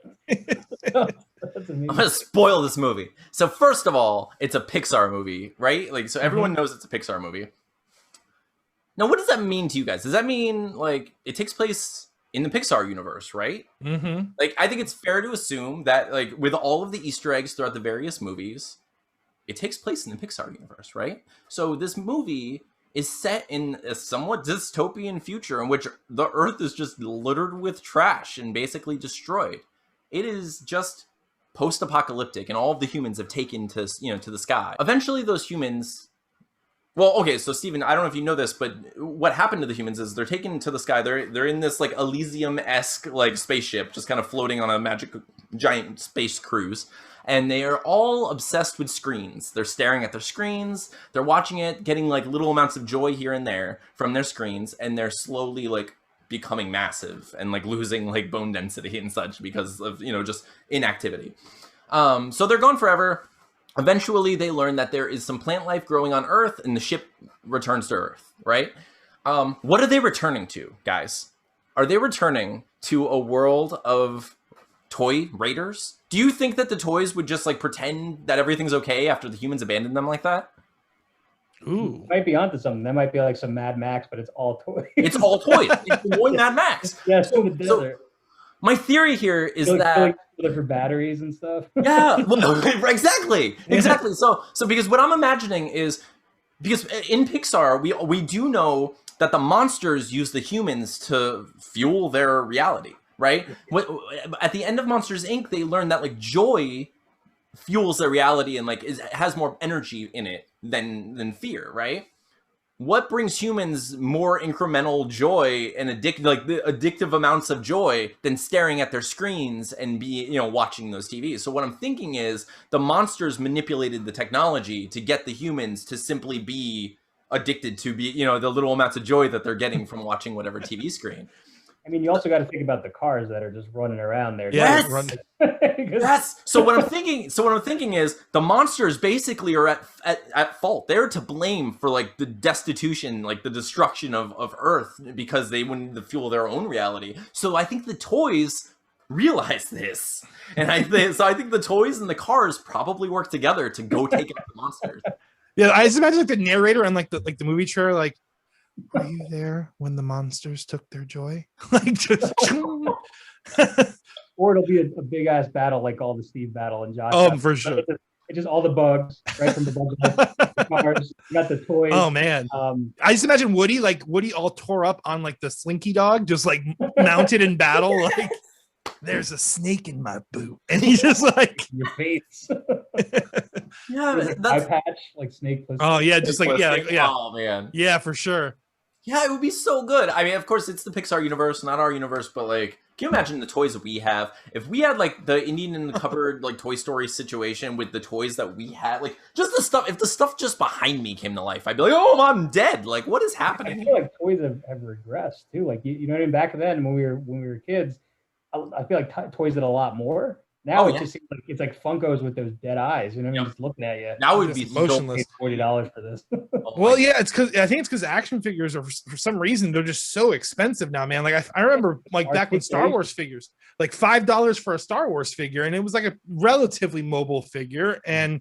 I'm gonna spoil this movie. So first of all, it's a Pixar movie, right? Like, so everyone knows it's a Pixar movie. Now, what does that mean to you guys? Does that mean like it takes place in the Pixar universe, right? Mm-hmm. Like, I think it's fair to assume that like with all of the Easter eggs throughout the various movies, it takes place in the Pixar universe, right? So this movie is set in a somewhat dystopian future in which the Earth is just littered with trash and basically destroyed. It is just post-apocalyptic, and all of the humans have taken to the sky. Eventually, those humans Well, okay, so Steven, I don't know if you know this, but what happened to the humans is they're taken to the sky. They're in this like Elysium-esque like spaceship, just kind of floating on a magic giant space cruise. And they are all obsessed with screens. They're staring at their screens, they're watching it, getting like little amounts of joy here and there from their screens, and they're slowly like becoming massive and like losing like bone density and such because of, you know, just inactivity. So they're gone forever. Eventually, they learn that there is some plant life growing on Earth, and the ship returns to Earth, right? What are they returning to, guys? Are they returning to a world of toy raiders? Do you think that the toys would just, like, pretend that everything's okay after the humans abandon them like that? Ooh. Might be onto something. That might be like some Mad Max, but it's all toys. It's all toys. It's the boy Mad Max. Yeah, it's in the desert. My theory here is like, that for batteries and stuff. Yeah, well, exactly. So because what I'm imagining is, because in Pixar we do know that the monsters use the humans to fuel their reality, right? At the end of Monsters Inc., they learn that like joy fuels their reality and like has more energy in it than fear, right? What brings humans more incremental joy and addictive amounts of joy than staring at their screens and watching those TVs? So what I'm thinking is the monsters manipulated the technology to get the humans to simply be addicted to the little amounts of joy that they're getting from watching whatever TV screen. I mean, you also got to think about the cars that are just running around there. Yes. Yes. So what I'm thinking is the monsters basically are at fault. They're to blame for like the destitution, like the destruction of Earth, because they wouldn't fuel their own reality. So I think the toys realize this, and I think the toys and the cars probably work together to go take out the monsters. Yeah, I just imagine like the narrator on like the movie trailer, like, were you there when the monsters took their joy? Like, just or it'll be a big ass battle like all the Steve battle and Josh. Oh, for sure. It's just all the bugs, right? From the bugs, the cars, you got the toys. Oh man, I just imagine Woody all tore up on like the Slinky dog, just like mounted in battle. Like, there's a snake in my boot, and he's just like your face. Yeah, eye patch like snake. Oh yeah, just like yeah. Oh man, yeah, for sure. Yeah, it would be so good. I mean, of course, it's the Pixar universe, not our universe, but like, can you imagine the toys that we have? If we had like the Indian in the cupboard, like Toy Story situation with the toys that we had, like just the stuff, if the stuff just behind me came to life, I'd be like, oh, I'm dead. Like, what is happening? I feel like toys have regressed too. Like, you know what I mean? Back then when we were kids, I feel like toys did a lot more. Now it just seems like it's like Funkos with those dead eyes. You know what I mean? Just looking at you. Now would be motionless. $40 for this. Well, yeah, I think it's because action figures are for some reason they're just so expensive now, man. Like I remember like back when Star Wars figures, like $5 for a Star Wars figure, and it was like a relatively mobile figure. And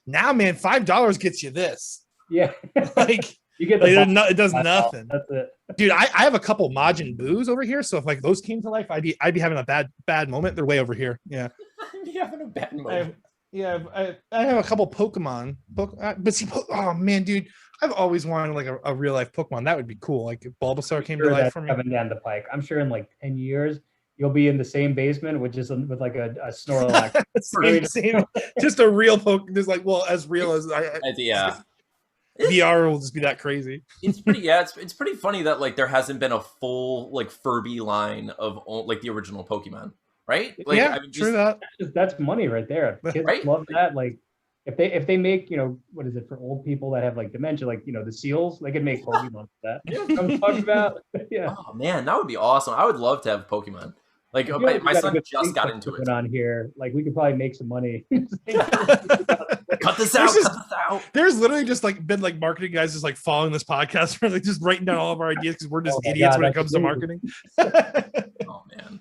now, man, $5 gets you this. Yeah, like you get it does nothing. That's it, dude. I have a couple Majin Boos over here, so if like those came to life, I'd be having a bad moment. They're way over here. Yeah. I'd be having a bad moment. I have a couple Pokemon. But see, oh man, dude, I've always wanted like a real life Pokemon. That would be cool. Like if Bulbasaur came to life for me. Coming down the pike, I'm sure in like 10 years you'll be in the same basement with like a Snorlax. same, just a real Pokemon. Just like, well, as real as yeah. VR will just be that crazy. It's pretty, it's pretty funny that like there hasn't been a full like Furby line of like the original Pokemon, right? Like, yeah, I mean, true that. That's money right there. Kids love that. Like if they make, what is it for old people that have like dementia, like the seals, they could make Pokemon with that. I'm talking about. Yeah. Oh man, that would be awesome. I would love to have Pokemon. Like my son just got into it. On here, like we could probably make some money. Cut this out. There's literally just like been like marketing guys just like following this podcast, or like just writing down all of our ideas because we're just idiots when it comes to marketing. Oh man.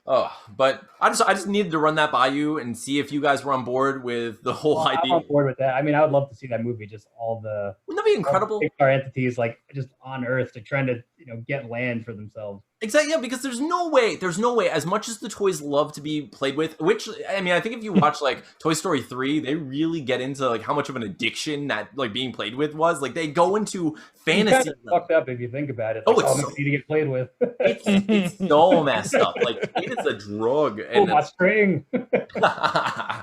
Oh, but I just needed to run that by you and see if you guys were on board with the whole idea. I'm on board with that. I mean, I would love to see that movie. Just all the wouldn't that be incredible? Pixar entities like just on Earth to trying to get land for themselves. Exactly, yeah, because there's no way, as much as the toys love to be played with, which, I mean, I think if you watch, like, Toy Story 3, they really get into, like, how much of an addiction that, like, being played with was. Like, they go into fantasy. It's fucked up if you think about it. Oh, Like, it's so, need to get played with. it's so messed up. Like, it is a drug. Oh, my string.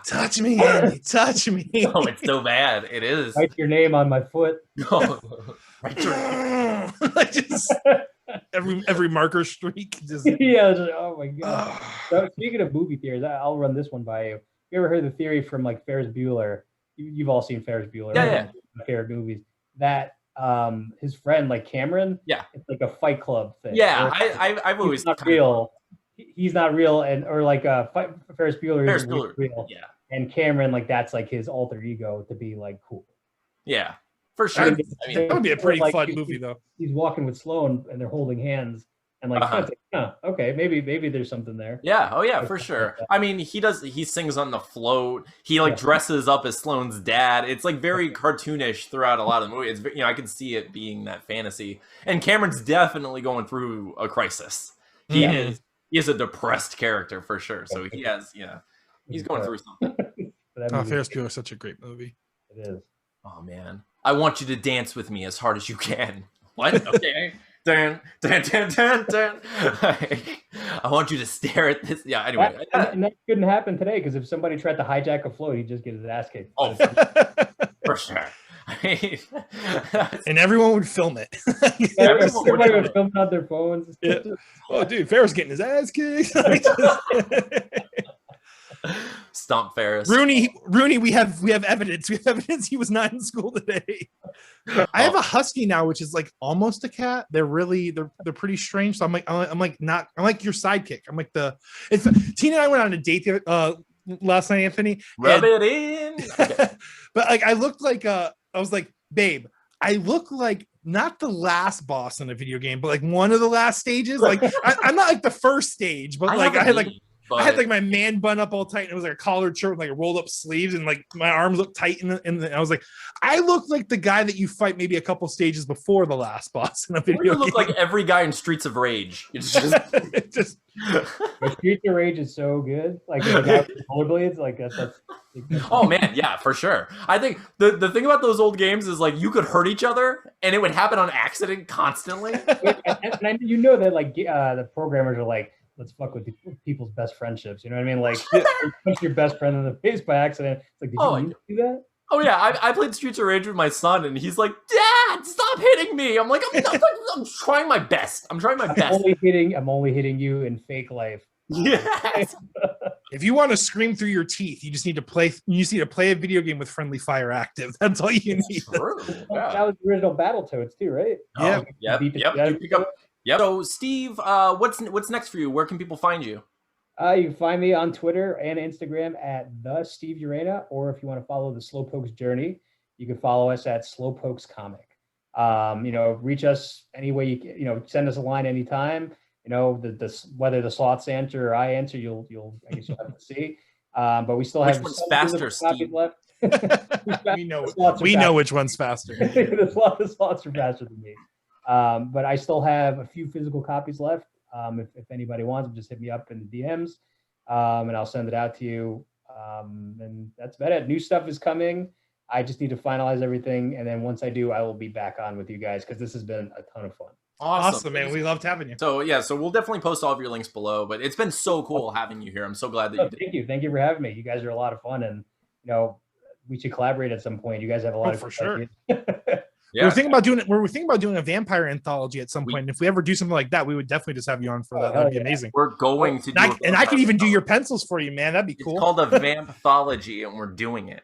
Touch me, Andy, touch me. Oh, it's so bad. It is. Write your name on my foot. Oh, write your name. Like just every marker streak. Just Yeah. Oh my god. So speaking of movie theories, I'll run this one by you. You ever heard the theory from like Ferris Bueller? You've all seen Ferris Bueller. Yeah. My favorite movies. That his friend like Cameron. Yeah. It's like a Fight Club thing. Yeah, I've always not real. He's not real, and or like Ferris Bueller is real. Yeah. And Cameron, like that's like his alter ego to be like cool. Yeah, for sure. I mean, that would be a pretty fun movie though. He's walking with Sloane and they're holding hands and like, okay, maybe there's something there. Yeah, oh yeah, for sure. I mean, he sings on the float. He like dresses up as Sloane's dad. It's like very cartoonish throughout a lot of the movie. It's I can see it being that fantasy. And Cameron's definitely going through a crisis. He is a depressed character for sure. So he's going through something. Ferris Bueller is such a great movie. It is. Oh man, I want you to dance with me as hard as you can. What? Okay. Dun, dun, dun, dun, dun. I want you to stare at this. Yeah. Anyway, and that couldn't happen today because if somebody tried to hijack a float, he'd just get his ass kicked. Oh, for sure. I mean, and everyone would film it. Everybody would film it on their phones. Yeah. Oh, dude, Ferris getting his ass kicked. Stomp Ferris. Rooney, we have evidence. We have evidence he was not in school today. I have a husky now, which is like almost a cat. They're pretty strange. So I'm like your sidekick. I'm like Tina and I went on a date last night, Anthony. Rub it in. Okay. But like I looked like I was like, babe, I look like not the last boss in a video game, but like one of the last stages. Like I'm not like the first stage, but like I had like my man bun up all tight, and it was like a collared shirt with like rolled up sleeves, and like my arms looked tight, and I was like, I look like the guy that you fight maybe a couple stages before the last boss in a video game. You look like every guy in Streets of Rage. It's just Streets of Rage is so good. Like the guy with rollerblades, like that's oh man, yeah, for sure. I think the thing about those old games is like you could hurt each other, and it would happen on accident constantly. And you know that like the programmers are like, let's fuck with people's best friendships. You know what I mean? Like, punch your best friend in the face by accident. It's like, did you mean to do that? Oh yeah, I played Streets of Rage with my son, and he's like, "Dad, stop hitting me!" I'm like, I'm trying my best. I'm only hitting you in fake life. Yes. If you want to scream through your teeth, you just need to play. You just need to play a video game with friendly fire active. That's all you need. True. Yeah. That was the original Battletoads too, right? Oh, yep. Yep. So, Steve, what's next for you? Where can people find you? You can find me on Twitter and Instagram at the Steve Urena, or if you want to follow the Slowpokes journey, you can follow us at Slowpokes Comic. Reach us any way you send us a line anytime. Whether the sloths answer or I answer, you'll have to see. But we still have which one's faster, Steve? Left. we know which one's faster. The sloths are faster than me. But I still have a few physical copies left. If anybody wants them, just hit me up in the DMs, and I'll send it out to you. And that's about it. New stuff is coming. I just need to finalize everything, and then once I do, I will be back on with you guys because this has been a ton of fun. Awesome, man. We loved having you. So we'll definitely post all of your links below. But it's been so cool having you here. I'm so glad that you did. Thank you for having me. You guys are a lot of fun, and we should collaborate at some point. You guys have a lot of for sure. Yeah. We're thinking about doing a vampire anthology at some point. And if we ever do something like that, we would definitely just have you on for that. That'd be amazing. We're going to and I can even do your pencils for you, man. That'd be cool. It's called a vampthology, and we're doing it.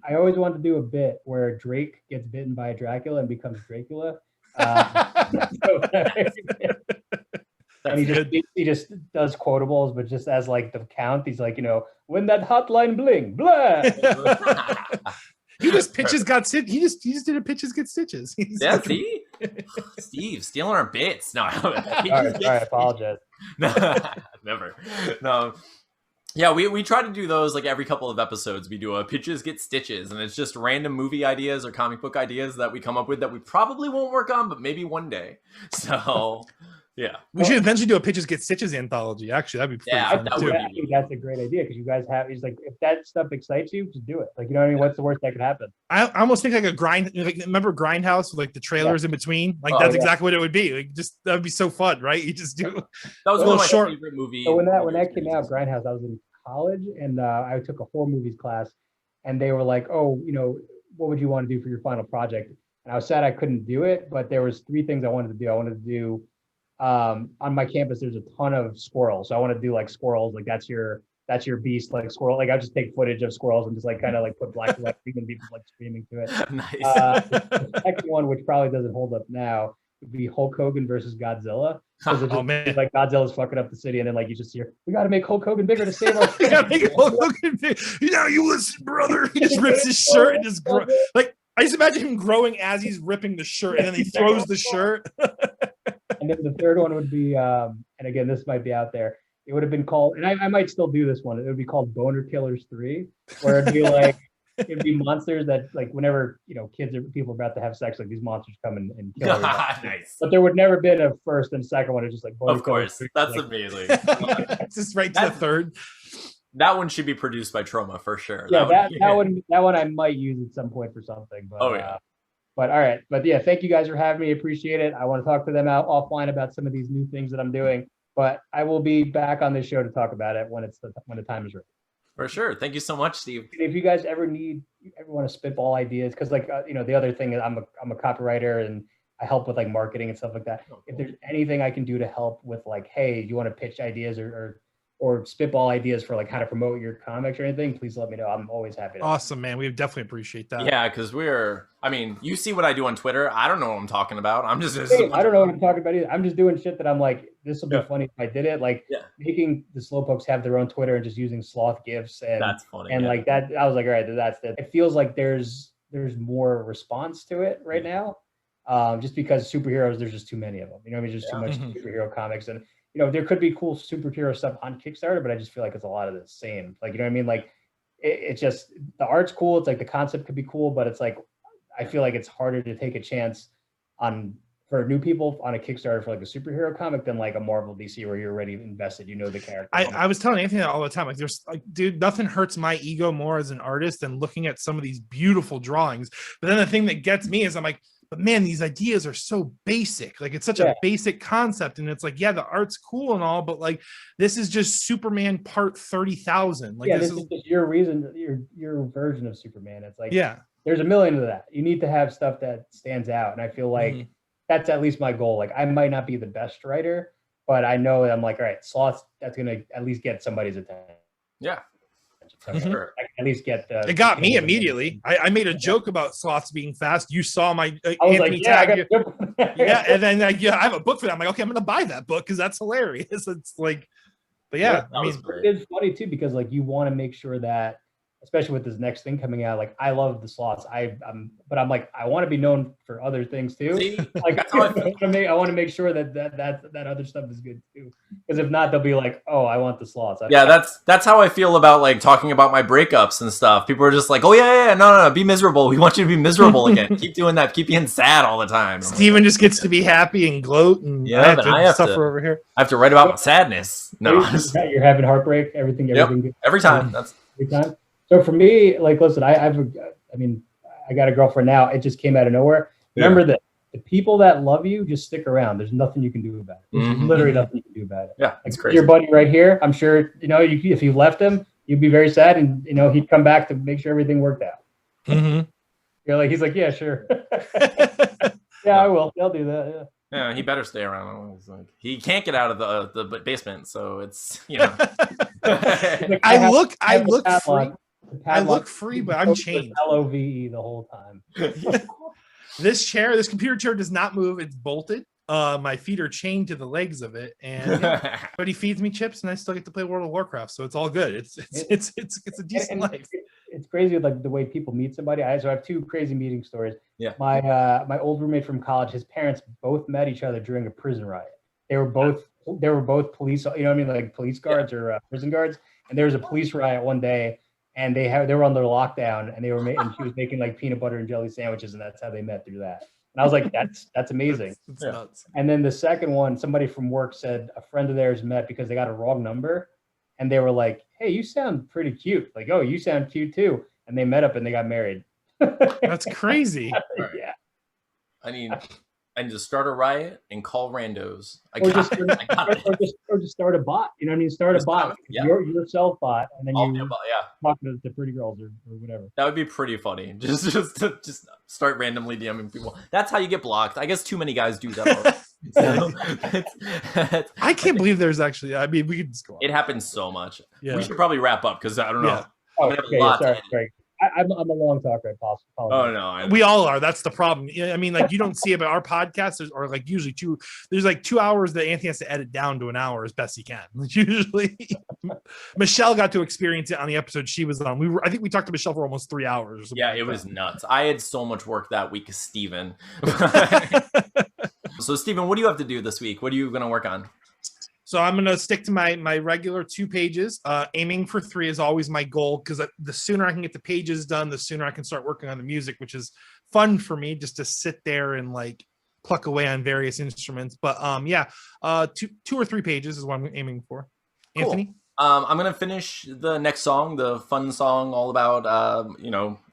I always wanted to do a bit where Drake gets bitten by a Dracula and becomes Dracula. And he just does quotables, but just as like the count, he's like, when that hotline bling, blah. He just pitches got he just did a pitches get stitches. See? Steve stealing our bits. No, I apologize. No, never. No. Yeah, we try to do those like every couple of episodes. We do a pitches get stitches, and it's just random movie ideas or comic book ideas that we come up with that we probably won't work on, but maybe one day. So, yeah. We should eventually do a Pitches Get Stitches anthology. Actually, that'd be pretty fun too. I think that's a great idea because you guys have. He's like, if that stuff excites you, just do it. Like, you know what I mean? What's the worst that could happen? I almost think like a grind. Like, remember Grindhouse with like the trailers in between? Like that's exactly what it would be. Like, just that'd be so fun, right? You just do. That was one of my favorite movies. So when that came out, Grindhouse, I was in college, and I took a horror movies class, and they were like, "Oh, what would you want to do for your final project?" And I was sad I couldn't do it, but there was 3 things I wanted to do. I wanted to do on my campus. There's a ton of squirrels, so I want to do like squirrels, like that's your beast, like squirrel. Like I just take footage of squirrels and just like kind of like put black and white and people like screaming to it. Nice. The second one, which probably doesn't hold up now, would be Hulk Hogan versus Godzilla. Oh man! Like Godzilla's fucking up the city, and then like you just hear, "We got to make Hulk Hogan bigger to save us." We gotta make Hulk Hogan big. You listen, brother. He just rips his shirt and just like I just imagine him growing as he's ripping the shirt, and then he throws the shirt. And then the third one would be, and again, this might be out there. It would have been called, and I might still do this one. It would be called Boner Killers 3, where it'd be like it'd be monsters that like whenever kids or people are about to have sex, like these monsters come and kill them. Nice. But there would never been a first and second one. It's just like Boner of course, Killers 3, that's like, amazing. It's just right to the third. That one should be produced by Troma for sure. Yeah, that one I might use at some point for something. But, but all right, but yeah, thank you guys for having me. Appreciate it. I want to talk to them out offline about some of these new things that I'm doing. But I will be back on this show to talk about it when the time is right. For sure. Thank you so much, Steve. If you guys ever want to spitball ideas, because like the other thing is I'm a copywriter and I help with like marketing and stuff like that. Oh, cool. If there's anything I can do to help with like, hey, you want to pitch ideas or spitball ideas for like how to promote your comics or anything, please let me know. I'm always happy to. Awesome, man. We definitely appreciate that. Yeah, because you see what I do on Twitter. I don't know what I'm talking about. I don't know what I'm talking about either. I'm just doing shit that I'm like, this will be funny if I did it. Like making the Slowpokes have their own Twitter and just using sloth gifs and that's funny. And like that, I was like, all right, that's it. It feels like there's more response to it right now. Just because superheroes, there's just too many of them. You know what I mean? Just too much superhero comics. And there could be cool superhero stuff on Kickstarter, but I just feel like it's a lot of the same. Like, you know what I mean? Like, it's just, the art's cool. It's like the concept could be cool, but it's like, I feel like it's harder to take a chance for new people on a Kickstarter for like a superhero comic than like a Marvel DC where you're already invested, the character. I was telling Anthony that all the time. Like, there's like, dude, nothing hurts my ego more as an artist than looking at some of these beautiful drawings. But then the thing that gets me is I'm like, but man, these ideas are so basic. Like, it's such a basic concept. And it's like, yeah, the art's cool and all, but like, this is just Superman part 30,000. Like, this is just your version of Superman. It's like, yeah, there's a million of that. You need to have stuff that stands out. And I feel like that's at least my goal. Like, I might not be the best writer, but I know that I'm like, all right, sloths, that's going to at least get somebody's attention. Yeah. Sure. I can at least get it got me immediately. I made a joke about sloths being fast. You saw my Anthony tag. Yeah, and then I have a book for that. I'm like, okay, I'm gonna buy that book because that's hilarious. It's like, but yeah, I mean, it's funny too because like you want to make sure that, especially with this next thing coming out, like I love the sloths. But I'm like, I want to be known for other things too. See? Like I want to make sure that other stuff is good too. Because if not, they'll be like, oh, I want the sloths. That's how I feel about like talking about my breakups and stuff. People are just like, oh yeah, no, be miserable. We want you to be miserable again. Keep doing that. Keep being sad all the time. Steven just gets to be happy and gloat, and I have to suffer over here. I have to write about sadness. No, you're having heartbreak. Everything good. Every time. Every time. So for me, like, listen, I got a girlfriend now. It just came out of nowhere. Remember that the people that love you just stick around. There's nothing you can do about it. There's literally nothing you can do about it. Yeah, it's like, crazy. Your buddy right here, I'm sure, if you left him, you'd be very sad, and he'd come back to make sure everything worked out. You're like, he's like, yeah, sure. Yeah, I will. I'll do that. Yeah. Yeah, he better stay around. Like, he can't get out of the basement, so it's Like, I look free, but I'm chained. LOVE the whole time. This computer chair does not move. It's bolted. My feet are chained to the legs of it, and but he feeds me chips, and I still get to play World of Warcraft. So it's all good. It's a decent life. It's crazy, like the way people meet somebody. I have 2 crazy meeting stories. Yeah. My old roommate from college, his parents both met each other during a prison riot. They were both police. You know what I mean, like police guards or prison guards. and there was a police riot one day, and they were under lockdown, and and she was making like peanut butter and jelly sandwiches, and that's how they met through that. And I was like, that's amazing. That's nuts. And then the second one, somebody from work said a friend of theirs met because they got a wrong number, and they were like, "Hey, you sound pretty cute." Like, "Oh, you sound cute too." And they met up and they got married. That's crazy. Yeah. I need to start a riot and call randos. Or just start a bot. You know what I mean? Start a bot. Yeah. Your self bot, and then you talk to pretty girls or whatever. That would be pretty funny. Just start randomly DMing people. That's how you get blocked. I guess too many guys do that. I can't believe there's actually. I mean, we could just go on. It happens so much. Yeah. We should probably wrap up because I don't know. Yeah. Oh, okay, sorry. I'm a long talker. Oh no, we all are. That's the problem. I mean, like you don't see it, but our podcasts are like usually there's like 2 hours that Anthony has to edit down to an hour as best he can. Usually, Michelle got to experience it on the episode she was on. I think we talked to Michelle for almost 3 hours. Yeah, it was nuts. I had so much work that week, Steven. So, Steven, what do you have to do this week? What are you going to work on? So I'm going to stick to my regular 2 pages. Aiming for 3 is always my goal because the sooner I can get the pages done, the sooner I can start working on the music, which is fun for me just to sit there and like pluck away on various instruments. But 2 or 3 pages is what I'm aiming for. Cool. Anthony? I'm going to finish the next song, the fun song all about,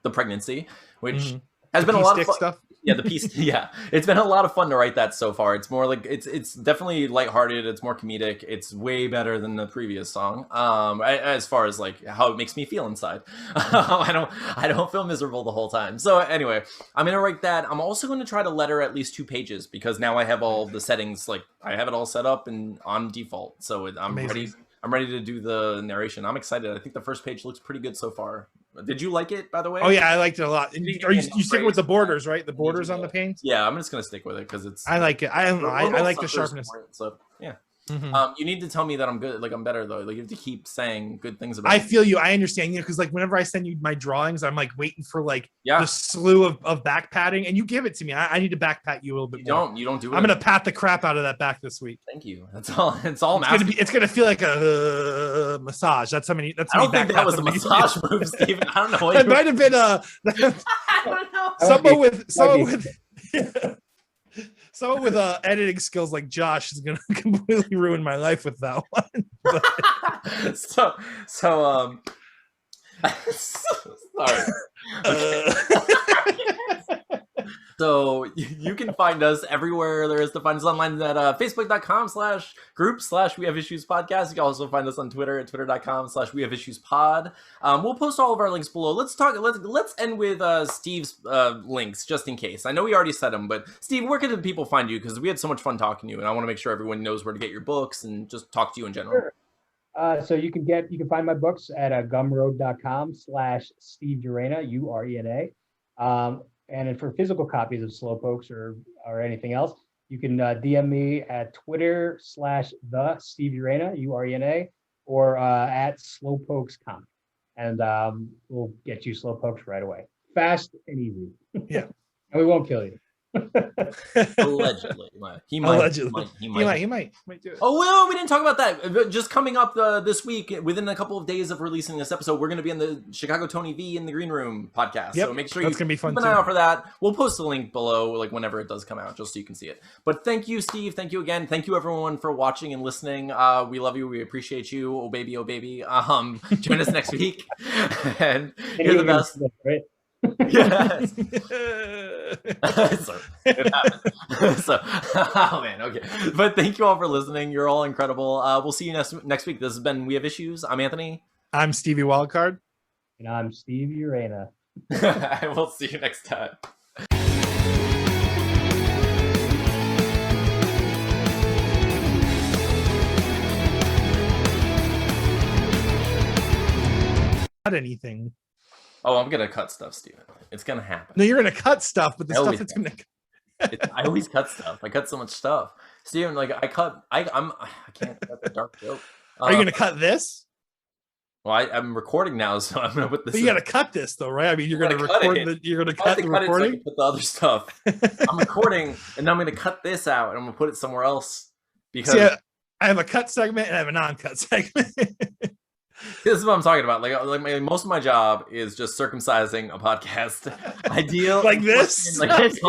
the pregnancy, which has been a lot of fun stuff. Yeah, the piece. Yeah, it's been a lot of fun to write that so far. It's more like it's definitely lighthearted. It's more comedic. It's way better than the previous song. As far as like how it makes me feel inside, I don't feel miserable the whole time. So anyway, I'm gonna write that. I'm also going to try to letter at least 2 pages because now I have all the settings. Like I have it all set up and on default. So I'm ready. I'm ready to do the narration. I'm excited. I think the first page looks pretty good so far. Did you like it, by the way? Oh yeah, I liked it a lot. You stick with the borders, right? The borders on the paint. Yeah, I'm just gonna stick with it because it's. I like it. I don't know. I like the sharpness. So yeah. Mm-hmm. You need to tell me that I'm good. Like I'm better though. Like you have to keep saying good things about. I feel you. I understand you because like whenever I send you my drawings, I'm like waiting for like the slew of back patting, and you give it to me. I need to back pat you a little bit more. You don't do it. I'm gonna pat the crap out of that back this week. Thank you. That's all. It's all. It's gonna feel like a massage. That's how many. That's I don't think that was a massage move, Steven. I don't know. What it might have been I don't know. Someone with editing skills like Josh is gonna completely ruin my life with that one. Sorry. So you can find us everywhere there is to find us online at facebook.com/group/wehaveissues podcast. You can also find us on Twitter at twitter.com/wehaveissuespod. We'll post all of our links below. Let's end with Steve's links just in case. I know we already said them, but Steve, where can people find you? Because we had so much fun talking to you, and I want to make sure everyone knows where to get your books and just talk to you in general. Sure. So you can find my books at gumroad.com/Steve Urena, Urena. And for physical copies of Slowpokes or anything else, you can DM me at Twitter /the Steve Urena, Urena, or at Slowpokescomic. And we'll get you Slowpokes right away. Fast and easy. Yeah. And we won't kill you. Allegedly. He might do it. Oh, well, we didn't talk about that. Just coming up this week, within a couple of days of releasing this episode, we're going to be in the Chicago Tony V in the Green Room podcast. Yep, so make sure that's going to be fun keep an eye out for that. We'll post the link below, like whenever it does come out, just so you can see it. But thank you, Steve. Thank you again. Thank you, everyone, for watching and listening. We love you. We appreciate you. Oh, baby. Oh, baby. Join us next week. And you're the best. Right? Yes. Oh man, okay. But thank you all for listening. You're all incredible. We'll see you next week. This has been We Have Issues. I'm Anthony. I'm Stevie Wildcard. And I'm Steve Urena. We'll see you next time. Not anything. Oh, I'm gonna cut stuff, Steven. It's gonna happen. No, you're gonna cut stuff, but the stuff that's gonna. I always cut stuff. I cut so much stuff, Steven. Like I can't cut the dark joke. Are you gonna cut this? Well, I'm recording now, so I'm gonna put this. But you gotta cut this, though, right? I mean, you're gonna record. You're gonna cut the recording. So I can put the other stuff. I'm recording, and then I'm gonna cut this out, and I'm gonna put it somewhere else because I have a cut segment and I have a non-cut segment. This is what I'm talking about. Most of my job is just circumcising a podcast. Ideal Like this? Like this.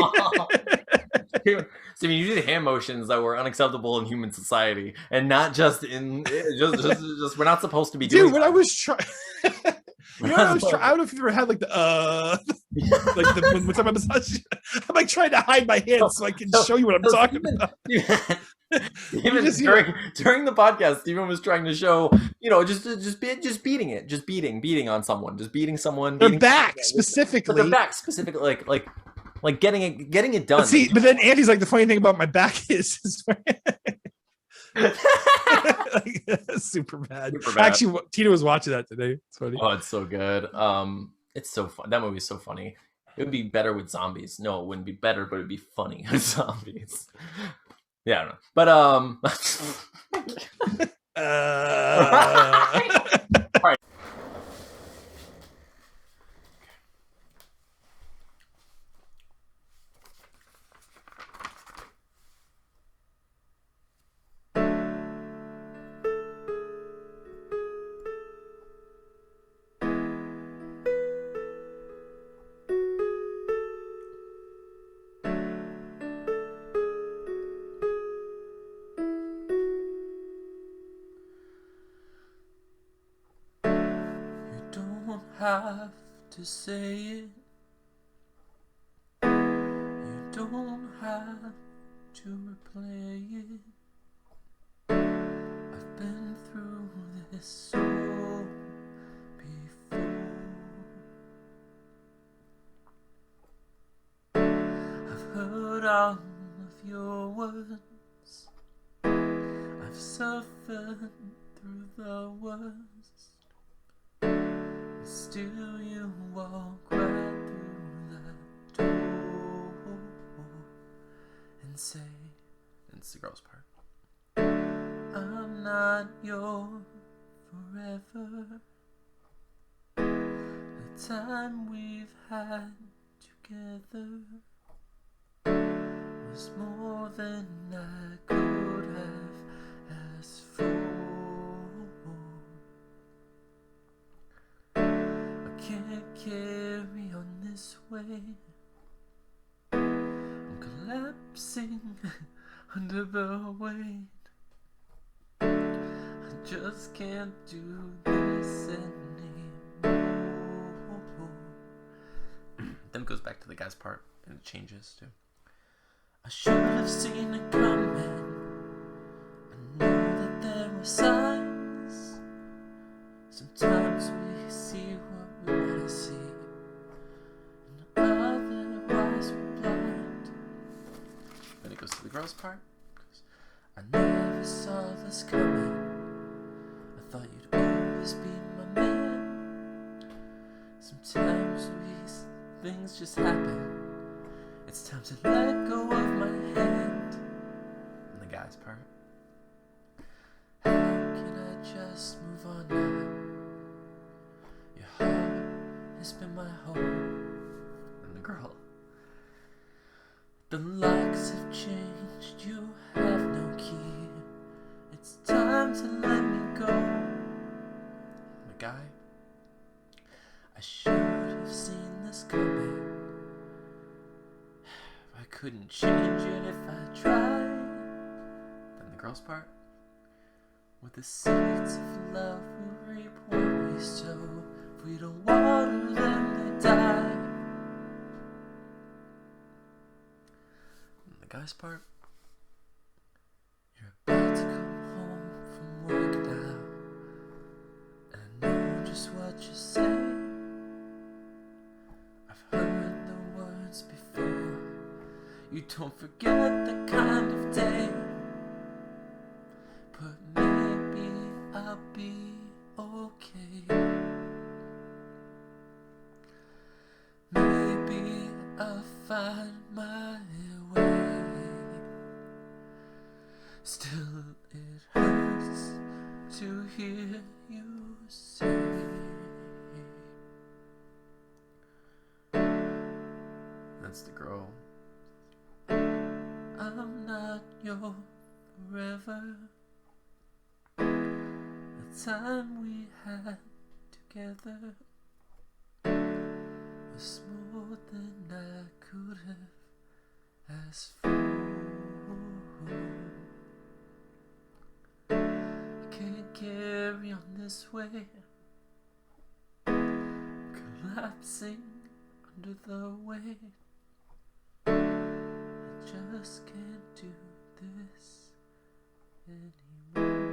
So you did hand motions that were unacceptable in human society, and not just in just we're not supposed to be doing. Dude, when I was trying, I don't know if you ever had like the like when talking about massage. I'm like trying to hide my hands so I can show you what I'm talking about. Even during the podcast, Steven was trying to show, just beating it, just beating on someone, just beating someone. Their back specifically. But their back specifically, like getting it done. But then Andy's like, the funny thing about my back is super bad. Actually, Tina was watching that today. It's funny. Oh, it's so good. It's so fun. That movie's so funny. It would be better with zombies. No, it wouldn't be better, but it'd be funny with zombies. Yeah, I don't know. But all right. Have to say it. You don't have to replay it. I've been through this so before. I've heard all of your words. I've suffered through the worst. Still you walk right through that door and say, and it's the girl's part, I'm not your forever. The time we've had together was more than I could have asked for. Can't carry on this way. I'm collapsing under the weight. I just can't do this anymore. Then it goes back to the guy's part and it changes too. I should have seen it coming. I know that there were signs. Sometimes we see what we want to see, and otherwise we're blind. Then it goes to the girl's part. I never saw this coming. I thought you'd always be my man. Sometimes things just happen. It's time to let go of my hand. And the guy's part. How can I just move on now? It's been my home. And the girl. The locks have changed. You have no key. It's time to let me go. The guy. I should have seen this coming. I couldn't change it if I tried. Then the girl's part. With the seeds of love we reap what we sow. If we don't water them, they die. And the guy's part. You're about to come home from work now, and I know just what you say. I've heard the words before. You don't forget the kind of day. But maybe I'll be okay. Maybe I'll find my way. Still it hurts to hear you say that's the girl. I'm not your forever. The time we had together was more than I could have asked for. I can't carry on this way, collapsing under the weight. I just can't do this anymore.